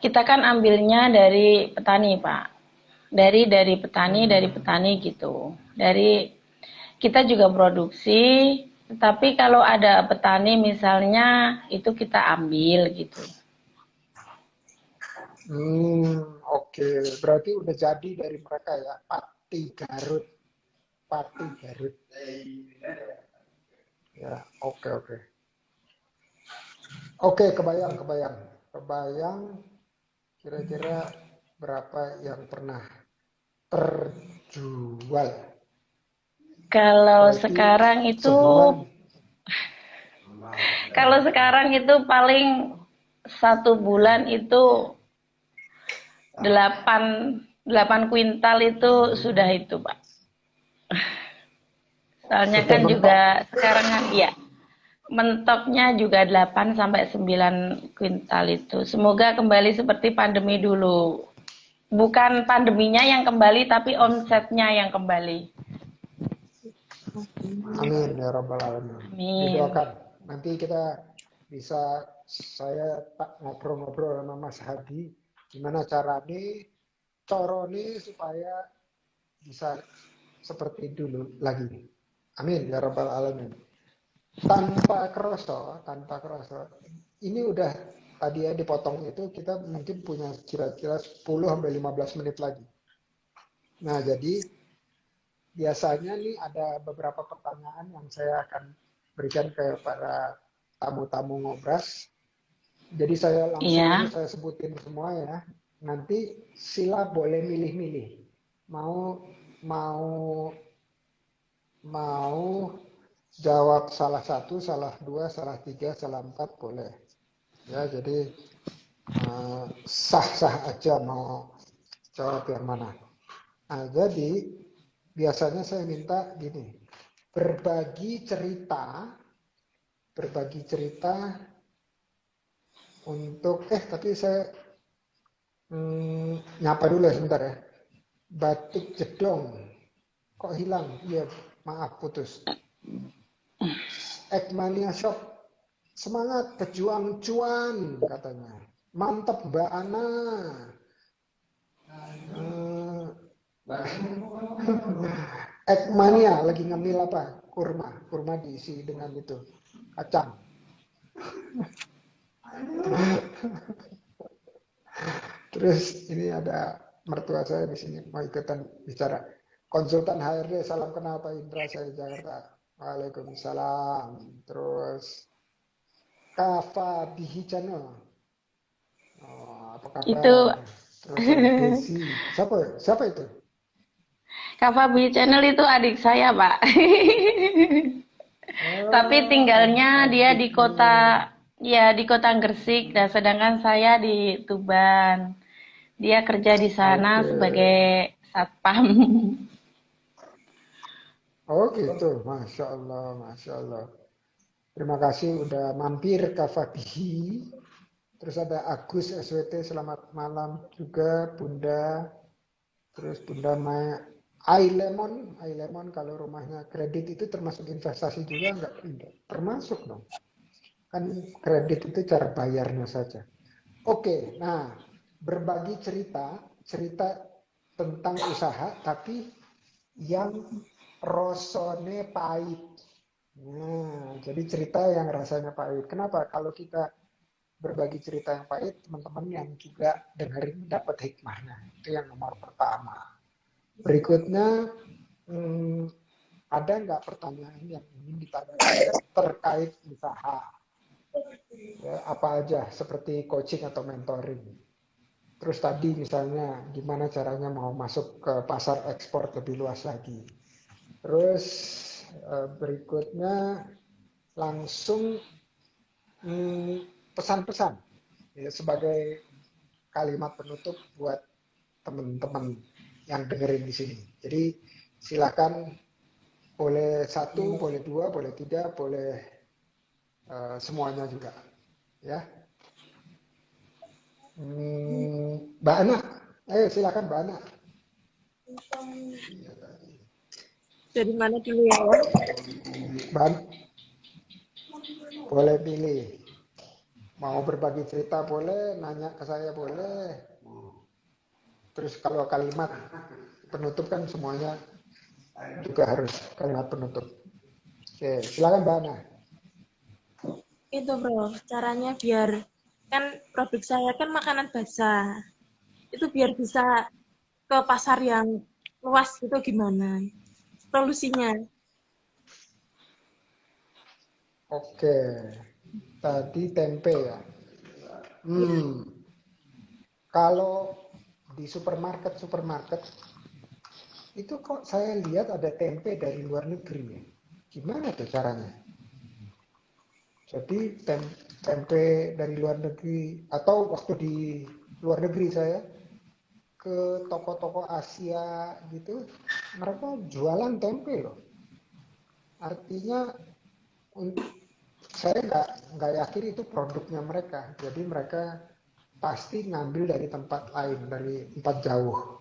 Kita kan ambilnya dari petani, Pak. Dari Hmm. petani gitu. Dari kita juga produksi, tetapi kalau ada petani misalnya itu kita ambil gitu. Oke. Berarti udah jadi dari mereka ya. Pati Garut. Pati Garut. Ya, oke oke. Oke, kebayang kebayang. Kebayang kira-kira berapa yang pernah terjual. Kalau Berarti sekarang itu sebulan. kalau sekarang itu paling 1 bulan itu 8 8 kuintal itu sudah itu, Pak. Soalnya Sudah kan mentok. juga sekarang kan ya mentoknya juga 8 sampai 9 kuintal itu. Semoga kembali seperti pandemi dulu. Bukan pandeminya yang kembali, tapi omsetnya yang kembali. Amin ya rabbal alamin. Amin. Didoakan. Nanti kita bisa saya tak ngobrol-ngobrol sama Mas Hadi gimana caranya corone supaya bisa seperti dulu lagi. Amin ya rabbal alamin. Tanpa kerasa. Ini udah tadi ya dipotong itu kita mungkin punya kira-kira 10 sampai 15 menit lagi. Nah, jadi biasanya nih ada beberapa pertanyaan yang saya akan berikan ke para tamu-tamu ngobras. Jadi saya langsung Iya. aja saya sebutin semua ya. Nanti sila boleh milih-milih. Mau jawab salah satu, salah dua, salah tiga, salah empat boleh. Ya, jadi sah-sah aja mau jawab yang mana. Nah, jadi biasanya saya minta gini, berbagi cerita untuk, tapi saya nyapa dulu ya sebentar ya. Batik Jedong, kok hilang? Iya, maaf putus. Ekmania Shop, semangat pejuang cuan katanya. Mantap Mbak Ana. Ekmania lagi ngemil apa? Kurma diisi dengan itu kacang. Terus ini ada mertua saya di sini mau ikutan bicara. Konsultan HRD, salam kenal Pak Indra, saya Jakarta. Waalaikumsalam. Terus Kava Bihi Channel. Apa kabar? Itu Terus Desi. Siapa itu? Kak Fabi Channel itu adik saya, Pak. Tapi tinggalnya dia di kota, ya di kota Gresik, dan sedangkan saya di Tuban. Dia kerja di sana sebagai satpam. Oh gitu, Masya Allah, Masya Allah. Terima kasih udah mampir Kak Fabihi. Terus ada Agus SWT, selamat malam juga Bunda. Terus Bunda Maya. iLemon kalau rumahnya kredit itu termasuk investasi juga enggak? Termasuk dong. Kan kredit itu cara bayarnya saja. Oke, nah berbagi cerita tentang usaha tapi yang rosone pahit. Nah, jadi cerita yang rasanya pahit. Kenapa? Kalau kita berbagi cerita yang pahit, teman-teman yang juga dengerin dapat hikmahnya. Itu yang nomor pertama. Berikutnya, ada nggak pertanyaan yang ingin ditanyakan terkait usaha? Ya, apa aja, seperti coaching atau mentoring. Terus tadi misalnya, gimana caranya mau masuk ke pasar ekspor lebih luas lagi. Terus berikutnya langsung pesan-pesan ya, sebagai kalimat penutup buat teman-teman yang dengerin di sini. Jadi silakan, boleh satu, boleh dua, boleh tiga, boleh semuanya juga. Ya, Mbak Ana, ayo silakan Mbak Ana. Dari mana dulu ya? Mbak, boleh pilih. Mau berbagi cerita boleh, nanya ke saya boleh. Terus kalau kalimat penutup kan semuanya juga harus kalimat penutup. Oke, silakan Mbak Ana. Itu bro, caranya biar, kan produk saya kan makanan basah. Itu biar bisa ke pasar yang luas itu gimana? Solusinya. Oke, tadi tempe ya. Kalau di supermarket itu kok saya lihat ada tempe dari luar negeri ya. Gimana tuh caranya? Jadi tempe dari luar negeri, atau waktu di luar negeri saya ke toko-toko Asia gitu, mereka jualan tempe loh. Artinya saya nggak yakin itu produknya mereka. Jadi mereka pasti ngambil dari tempat lain, dari tempat jauh.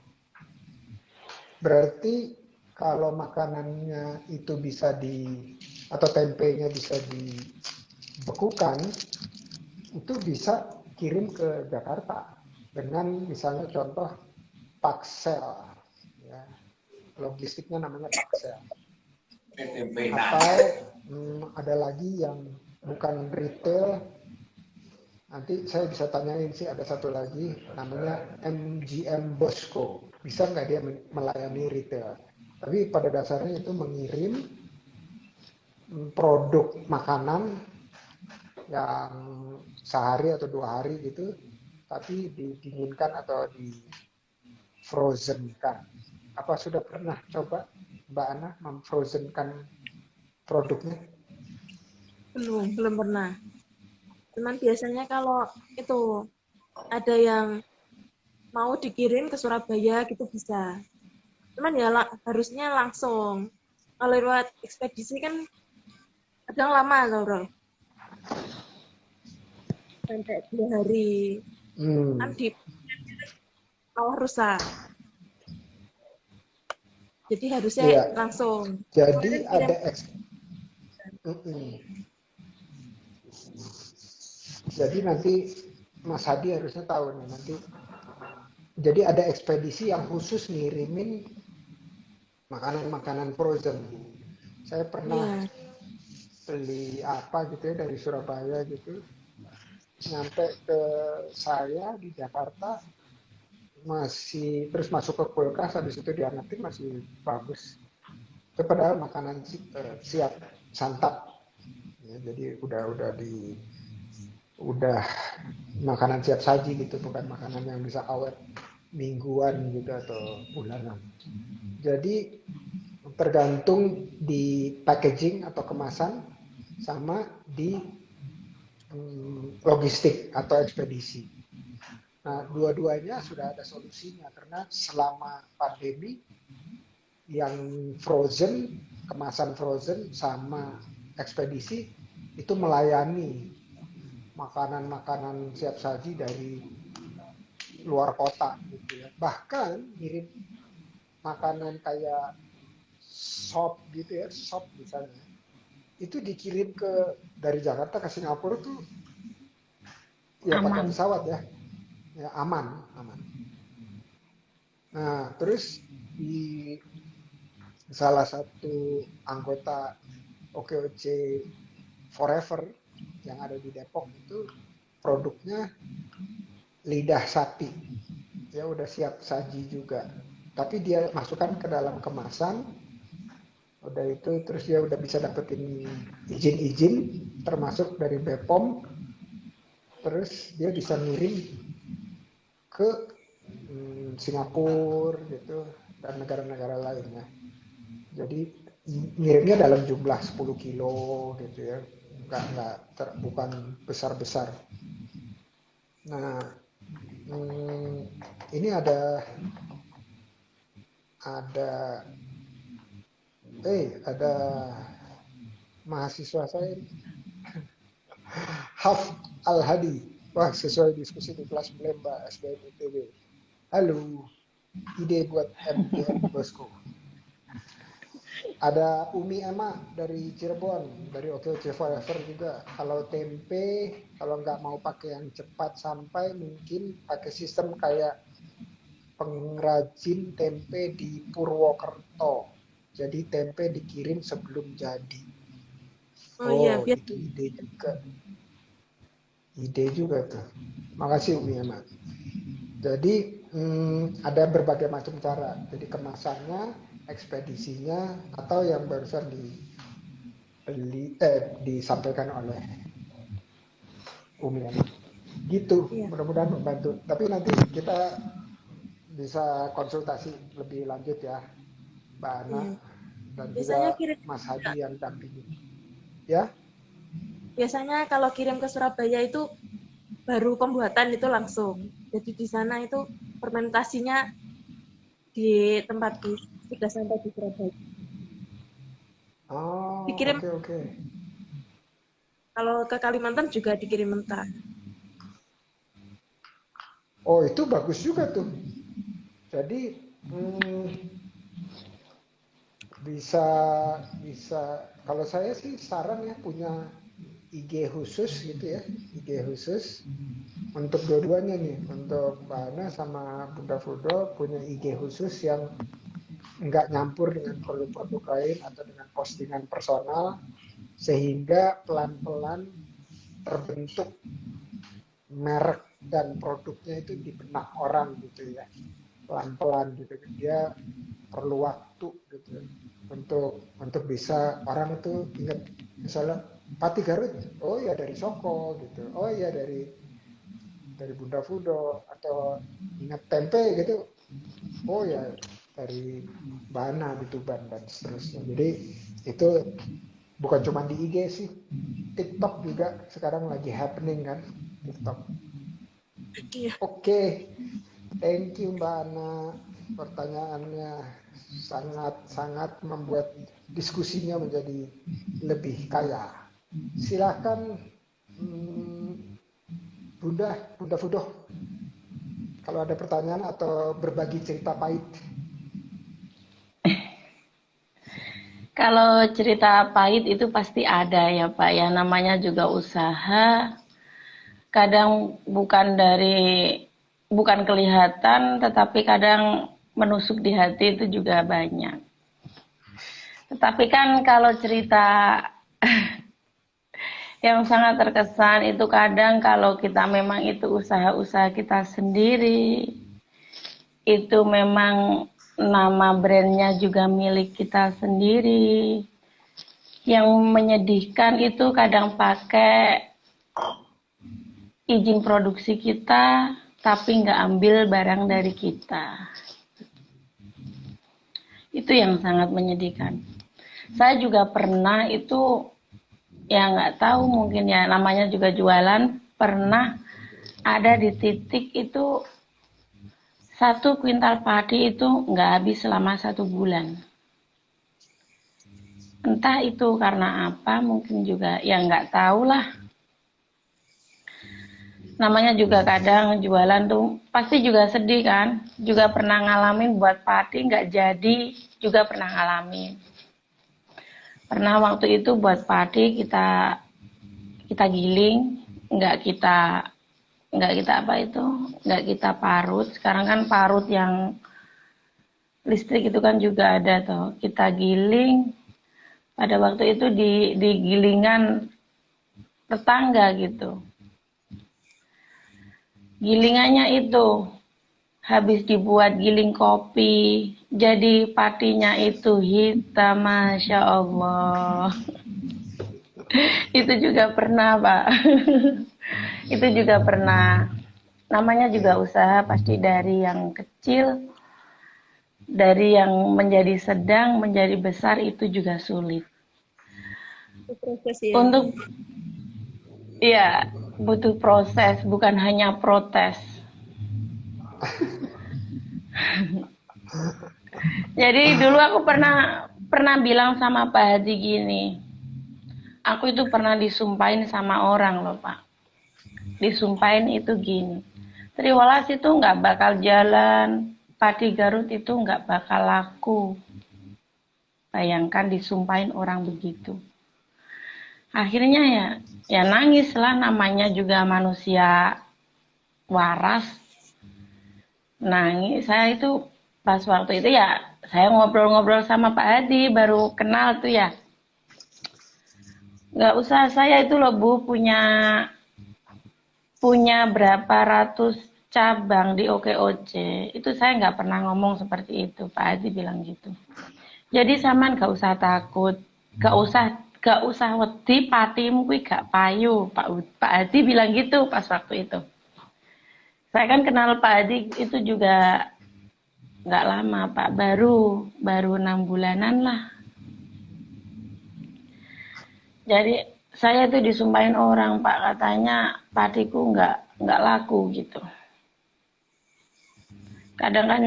Berarti kalau makanannya itu bisa atau tempenya bisa dibekukan, itu bisa kirim ke Jakarta dengan misalnya contoh paksel, ya. Logistiknya namanya paksel. Atau ada lagi yang bukan retail, nanti saya bisa tanyain sih, ada satu lagi namanya MGM Bosco. Bisa nggak dia melayani retail? Tapi pada dasarnya itu mengirim produk makanan yang sehari atau 2 hari gitu, tapi didinginkan atau di frozenkan. Apa sudah pernah coba Mbak Ana memfrozenkan produknya? Belum pernah. Cuman biasanya kalau itu ada yang mau dikirim ke Surabaya gitu bisa. Cuman ya harusnya langsung. Kalau lewat ekspedisi kan kadang lama loh, bro. Sampai 2 hari. Kan di malah rusak. Jadi harusnya Iya. langsung. Jadi Kemarin ada kirim. Jadi nanti Mas Hadi harusnya tahu nih nanti. Jadi ada ekspedisi yang khusus ngirimin makanan-makanan frozen. Saya pernah Iya. beli apa gitu ya dari Surabaya gitu, nyampe ke saya di Jakarta masih terus masuk ke kulkas, habis itu dihangatin masih bagus. Itu padahal makanan siap santap. Ya, jadi udah makanan siap saji gitu, bukan makanan yang bisa awet mingguan gitu atau bulanan. Jadi tergantung di packaging atau kemasan sama di logistik atau ekspedisi. Nah, dua-duanya sudah ada solusinya karena selama pandemi yang frozen, kemasan frozen sama ekspedisi itu melayani makanan-makanan siap saji dari luar kota gitu ya. Bahkan ngirim makanan kayak sop gitu ya, sop misalnya. Itu dikirim dari Jakarta ke Singapura tuh ya pakai Aman. pesawat ya. Ya aman. Nah, terus di salah satu anggota OKOC Forever yang ada di Depok itu produknya lidah sapi. Ya udah siap saji juga. Tapi dia masukkan ke dalam kemasan. Udah itu terus dia udah bisa dapetin izin-izin termasuk dari BPOM. Terus dia bisa ngirim ke Singapura gitu dan negara-negara lainnya. Jadi ngirimnya dalam jumlah 10 kilo gitu ya, bukan besar-besar. Nah, ini ada mahasiswa saya Haf Al-Hadi. Wah, sesuai diskusi di kelas Mbak SBM ITB. Halo, ide buat MGM bosku. Ada Umi Emma dari Cirebon, dari OKOC Forever juga. Kalau tempe, kalau nggak mau pakai yang cepat sampai, mungkin pakai sistem kayak pengrajin tempe di Purwokerto. Jadi tempe dikirim sebelum jadi. Iya, biar Itu ide juga tuh. Makasih Umi Emma. Jadi ada berbagai macam cara. Jadi kemasannya, ekspedisinya, atau yang barusan disampaikan oleh Umi Ana. Gitu, iya. mudah-mudahan membantu. Tapi nanti kita bisa konsultasi lebih lanjut ya, Mbak Ana Iya. dan Biasanya juga kirim Mas Hadi yang dampingi. Ya, Biasanya kalau kirim ke Surabaya itu baru pembuatan itu langsung. Jadi di sana itu fermentasinya di tempat sudah sampai di Surabaya. oh Dikirim oke. kalau ke Kalimantan juga dikirim mentah. Oh itu bagus juga tuh. Jadi bisa kalau saya sih saran ya punya IG khusus gitu ya, IG khusus untuk dua-duanya nih, untuk Mbak Ana sama Bunda Fudo punya IG khusus yang nggak nyampur dengan produk-produk lain atau dengan postingan personal, sehingga pelan-pelan terbentuk merek dan produknya itu di benak orang gitu ya, pelan-pelan gitu. Dia perlu waktu gitu. untuk bisa orang itu ingat misalnya Pati Garut, oh ya dari Soko gitu, oh ya dari Bunda Fudo, atau ingat tempe gitu, oh ya dari Bana di Tuban dan seterusnya. Jadi itu bukan cuma di IG sih, TikTok juga sekarang lagi happening kan, TikTok. Iya. Oke, thank you Mbak Ana, pertanyaannya sangat-sangat membuat diskusinya menjadi lebih kaya. Silakan Bunda Fudo, kalau ada pertanyaan atau berbagi cerita pahit. Kalau cerita pahit itu pasti ada ya Pak ya, namanya juga usaha. Kadang bukan kelihatan, tetapi kadang menusuk di hati itu juga banyak. Tetapi kan kalau cerita yang sangat terkesan itu kadang kalau kita memang itu usaha-usaha kita sendiri, itu memang nama brandnya juga milik kita sendiri. Yang menyedihkan itu kadang pakai izin produksi kita, tapi nggak ambil barang dari kita. Itu yang sangat menyedihkan. Saya juga pernah itu, ya nggak tahu mungkin ya namanya juga jualan, pernah ada di titik itu 1 kuintal padi itu nggak habis selama 1 bulan. Entah itu karena apa, mungkin juga ya nggak tahu lah. Namanya juga kadang jualan tuh pasti juga sedih kan. Juga pernah ngalamin buat padi nggak jadi, juga pernah ngalamin. Pernah waktu itu buat padi kita giling, nggak kita nggak kita parut. Sekarang kan parut yang listrik itu kan juga ada tuh. Kita giling, pada waktu itu di gilingan tetangga gitu. Gilingannya itu habis dibuat giling kopi, jadi patinya itu hitam, Masya Allah. Itu juga pernah, Pak. Itu juga pernah. Namanya juga usaha, pasti dari yang kecil, dari yang menjadi sedang, menjadi besar, itu juga sulit. Itu proses ya. Untuk, ya, butuh proses, bukan hanya protes. Jadi dulu aku pernah bilang sama Pak Haji gini, aku itu pernah disumpahin sama orang loh Pak. Disumpahin itu gini, Triwalas itu nggak bakal jalan, padi Garut itu nggak bakal laku. Bayangkan disumpahin orang begitu. Akhirnya ya nangis lah, namanya juga manusia waras. Nangis, saya itu pas waktu itu ya, saya ngobrol-ngobrol sama Pak Hadi, baru kenal tuh ya. Nggak usah, saya itu loh Bu, punya berapa ratus cabang di OKOC. Itu saya nggak pernah ngomong seperti itu, Pak Hadi bilang gitu. Jadi sampean nggak usah takut, nggak usah wedi, patimu kuwi gak payu, Pak Hadi bilang gitu pas waktu itu. Saya kan kenal Pak Hadi itu juga nggak lama Pak, baru 6 bulanan lah. Jadi saya tuh disumpahin orang Pak, katanya padiku nggak laku gitu. Kadang kan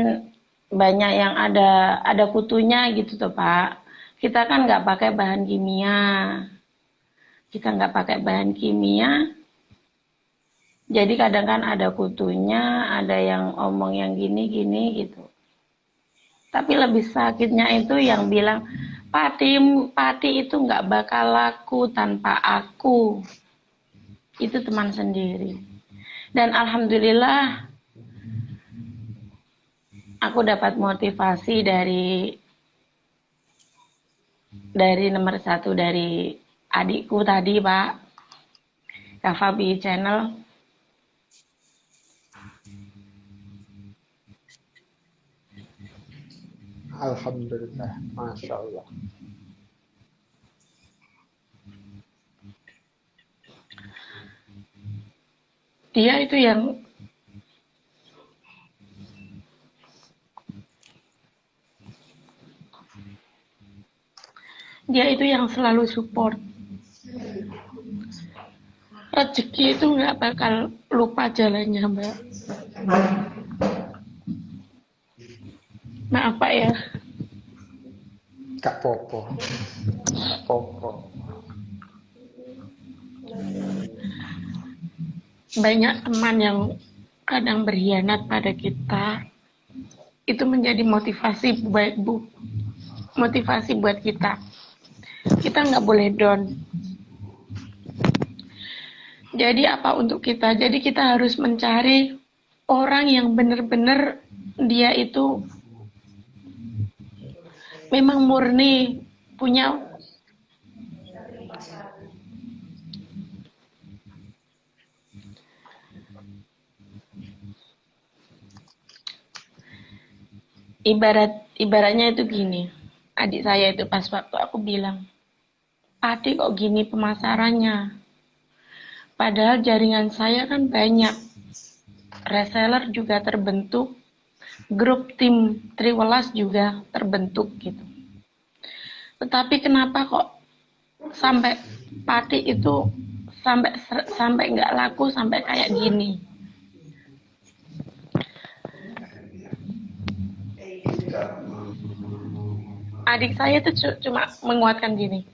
banyak yang ada kutunya gitu tuh Pak. Kita kan nggak pakai bahan kimia. Kita nggak pakai bahan kimia. Jadi kadang kan ada kutunya, ada yang omong yang gini-gini gitu. Tapi lebih sakitnya itu yang bilang, padi itu nggak bakal laku tanpa aku. Itu teman sendiri. Dan alhamdulillah, aku dapat motivasi dari nomor 1 dari adikku tadi Pak, Kak Fabi Channel. Alhamdulillah, Masya Allah. Dia itu yang selalu support. Rezeki itu nggak bakal lupa jalannya, Mbak. Maaf Pak ya. Kak Popo. Kak Popo. Banyak teman yang kadang berkhianat pada kita. Itu menjadi motivasi buat kita. Kita nggak boleh down. Jadi apa untuk kita? Jadi kita harus mencari orang yang benar-benar dia itu memang murni punya ibaratnya itu gini. Adik saya itu pas waktu aku bilang, "Adik kok gini pemasarannya?" Padahal jaringan saya kan banyak. Reseller juga terbentuk, grup tim Triwelas juga terbentuk gitu. Tetapi kenapa kok sampai padi itu sampai nggak laku sampai kayak gini? Adik saya tuh cuma menguatkan gini.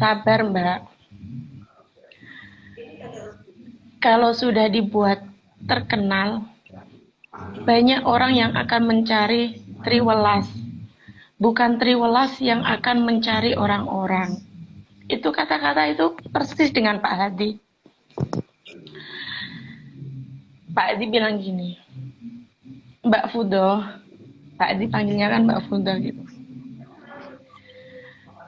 Sabar Mbak. Kalau sudah dibuat terkenal, banyak orang yang akan mencari Triwelas. Bukan Triwelas yang akan mencari orang-orang. Itu kata-kata itu persis dengan Pak Hadi. Pak Hadi bilang gini, Mbak Fudo, Pak Hadi panggilnya kan Mbak Fudo gitu.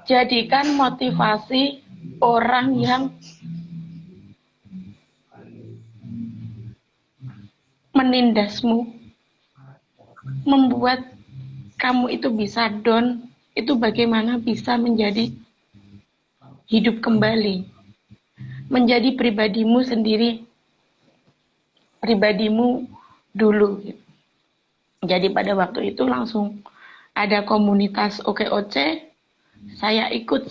Jadikan motivasi orang yang menindasmu, membuat kamu itu bisa down, itu bagaimana bisa menjadi hidup kembali, menjadi pribadimu sendiri, pribadimu dulu. Jadi pada waktu itu langsung ada komunitas OKOC, saya ikut.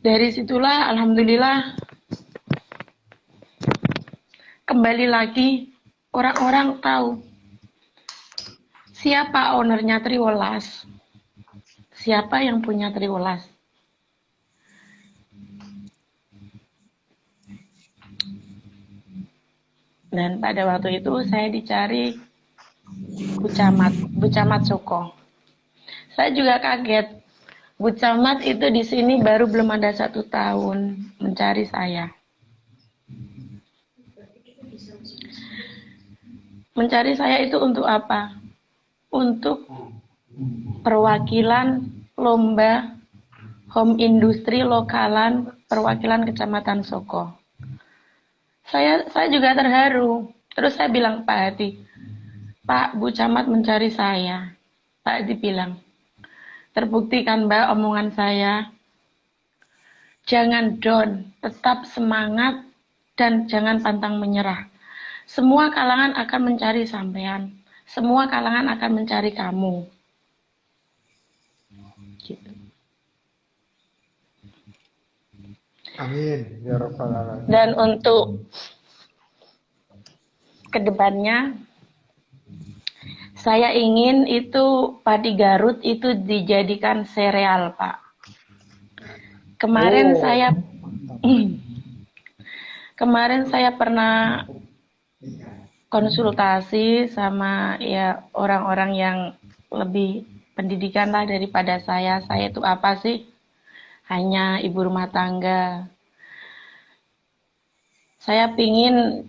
Dari situlah alhamdulillah kembali lagi orang-orang tahu siapa ownernya Triwelas, siapa yang punya Triwelas. Dan pada waktu itu saya dicari Bu Camat Soko. Saya juga kaget. Bu Camat itu di sini baru belum ada 1 tahun mencari saya. Mencari saya itu untuk apa? Untuk perwakilan lomba home industri lokalan perwakilan Kecamatan Soko. Saya juga terharu. Terus saya bilang Pak Hadi, Pak, Bu Camat mencari saya. Pak Hadi bilang, terbukti kan Mbak omongan saya? Jangan down, tetap semangat dan jangan pantang menyerah. Semua kalangan akan mencari sampean. Semua kalangan akan mencari kamu. Gitu. Amin ya rabbal alamin. Dan untuk kedepannya, saya ingin itu padi Garut itu dijadikan sereal, Pak. Kemarin saya pernah konsultasi sama ya orang-orang yang lebih pendidikan lah daripada saya. Saya itu apa sih? Hanya ibu rumah tangga. Saya pingin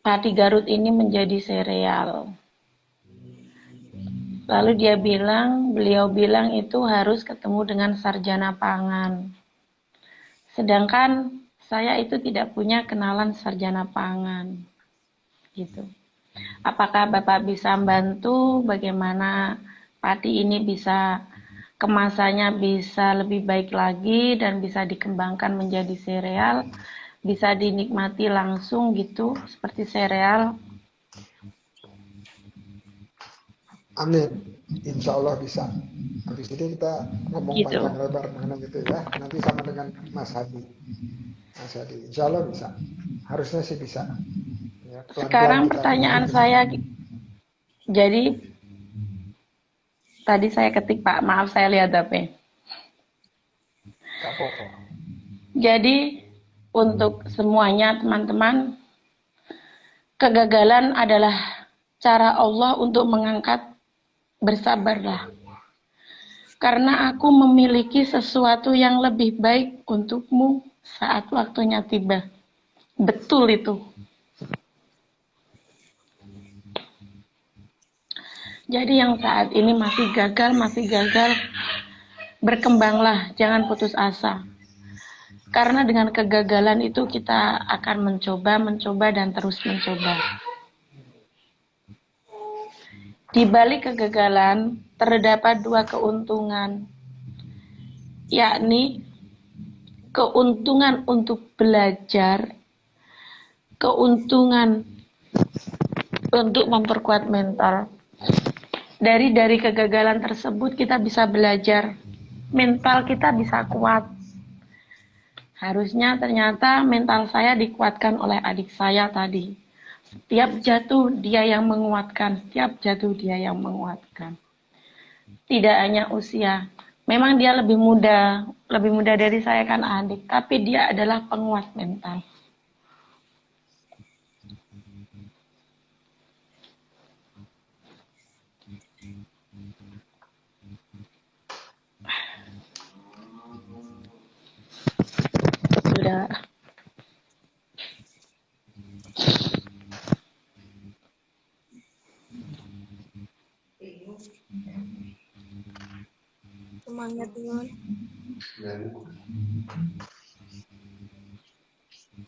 padi Garut ini menjadi sereal. Lalu beliau bilang itu harus ketemu dengan sarjana pangan. Sedangkan saya itu tidak punya kenalan sarjana pangan. Gitu. Apakah Bapak bisa bantu bagaimana padi ini bisa kemasannya bisa lebih baik lagi dan bisa dikembangkan menjadi sereal, bisa dinikmati langsung gitu seperti sereal. Amin. Insya Allah bisa. Habis ini kita ngomong Gitu. panjang lebar mengenai itu ya. Nanti sama dengan Mas Hadi. Mas Hadi, insya Allah bisa. Harusnya sih bisa. Ya, pelan-pelan Sekarang kita menuju pertanyaan ke sana. saya, jadi tadi saya ketik Pak, maaf saya lihat HP. Gak apa-apa. Jadi untuk semuanya teman-teman, kegagalan adalah cara Allah untuk mengangkat bersabarlah. Karena aku memiliki sesuatu yang lebih baik untukmu saat waktunya tiba. Betul itu. Jadi yang saat ini masih gagal, berkembanglah, jangan putus asa. Karena dengan kegagalan itu kita akan mencoba, dan terus mencoba. Di balik kegagalan terdapat dua keuntungan, yakni keuntungan untuk belajar, keuntungan untuk memperkuat mental. Dari kegagalan tersebut kita bisa belajar, mental kita bisa kuat. Harusnya ternyata mental saya dikuatkan oleh adik saya tadi. Setiap jatuh dia yang menguatkan, setiap jatuh dia yang menguatkan. Tidak hanya usia, memang dia lebih muda dari saya kan adik, tapi dia adalah penguat mental. Sudah. Semangat Nun.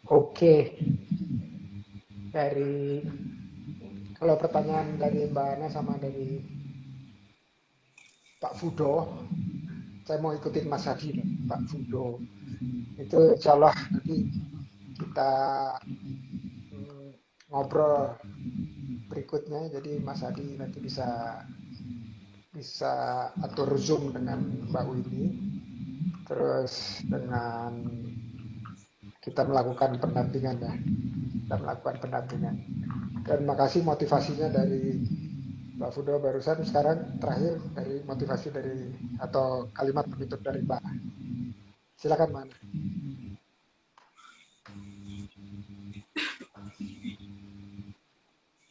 Oke. Dari kalau pertanyaan dari Mbak Ana sama dari Pak Fudo, saya mau ikutin Mas Hadi nih, Pak Fudo. Itu insya Allah nanti kita ngobrol berikutnya. Jadi Mas Hadi nanti bisa atur Zoom dengan Mbak Winnie. Terus dengan kita melakukan pendampingan ya. Kita melakukan pendampingan. Dan makasih motivasinya dari Mbak Fudo barusan. Sekarang terakhir dari motivasi dari atau kalimat penutup dari Mbak. Silakan Mana.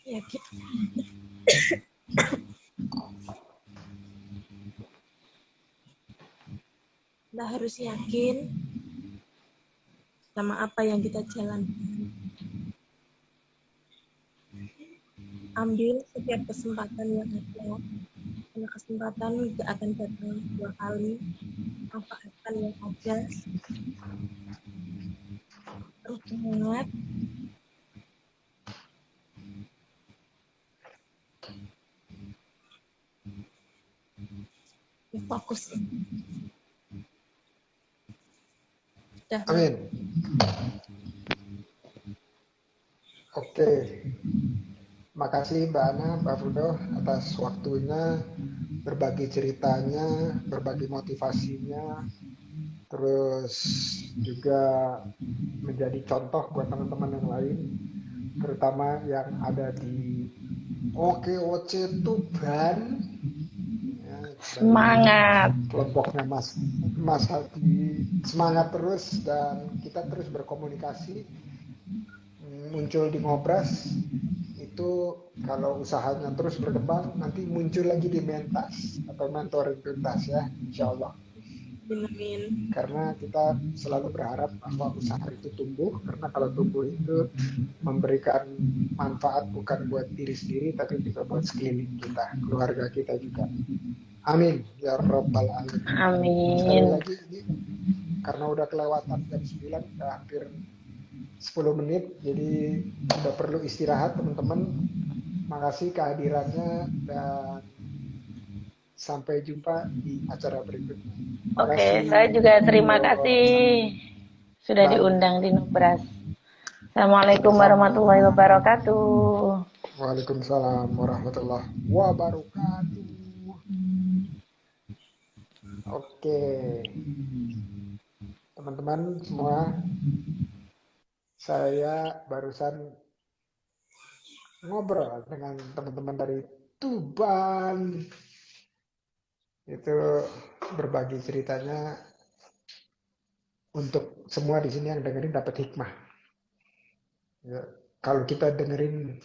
Ya, kita harus yakin sama apa yang kita jalankan. Ambil setiap kesempatan yang ada, karena kesempatan tidak akan datang dua kali. Manfaatkan yang ada. Terus semangat. Fokus. Amin. Oke. Makasih Mbak Ana, Mbak Fudo atas waktunya, berbagi ceritanya, berbagi motivasinya, terus juga menjadi contoh buat teman-teman yang lain, terutama yang ada di OKOC Tuban. Ya, semangat. Kelompoknya Mas Hadi, semangat terus dan kita terus berkomunikasi, muncul di Ngobras. Itu kalau usahanya terus berkembang nanti muncul lagi di Mentas atau mentoring tuntas ya, insya Allah. Amin. Karena kita selalu berharap bahwa usaha itu tumbuh, karena kalau tumbuh itu memberikan manfaat bukan buat diri sendiri tapi juga buat sekeliling kita, keluarga kita juga. Amin ya rabbal alamin. Amin. Sekali lagi ini karena udah kelewatan jam 9, udah hampir 10 menit, jadi udah perlu istirahat teman-teman. makasih kehadirannya dan sampai jumpa di acara berikutnya. Oke, Makasih. saya juga terima kasih sudah Baik, diundang di Nubras. Assalamualaikum sama-sama. warahmatullahi wabarakatuh. Waalaikumsalam warahmatullahi wabarakatuh. Oke, teman-teman semua, saya barusan ngobrol dengan teman-teman dari Tuban. Itu berbagi ceritanya untuk semua di sini yang dengerin dapat hikmah. Ya, kalau kita dengerin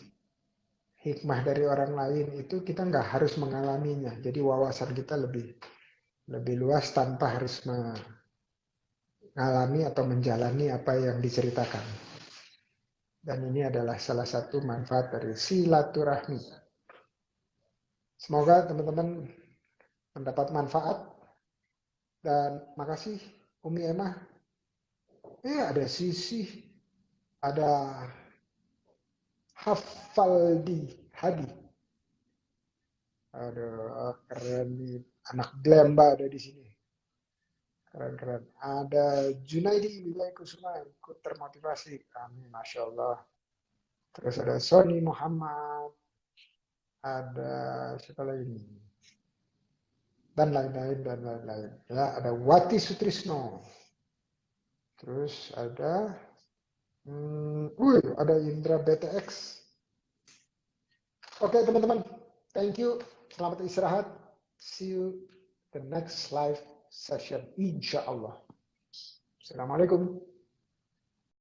hikmah dari orang lain itu kita nggak harus mengalaminya. Jadi wawasan kita lebih luas tanpa harus mengalami atau menjalani apa yang diceritakan. Dan ini adalah salah satu manfaat dari silaturahmi. Semoga teman-teman mendapat manfaat dan makasih Umi Emma. Ada Sisi, ada Hafaldi Hadi. Aduh, keren nih. Anak Glemba ada di sini. Keren-keren. Ada Junaidi Wilayah Kusuma ikut termotivasi. Amin, Masya Allah. Terus ada Sony Muhammad. Ada siapa lagi? Dan lain-lain, dan lain-lain. Ya, ada Wati Sutrisno. Terus ada ada Indra BTX. Oke, teman-teman. Thank you. Selamat istirahat. See you the next live session. Insya Allah. Assalamualaikum.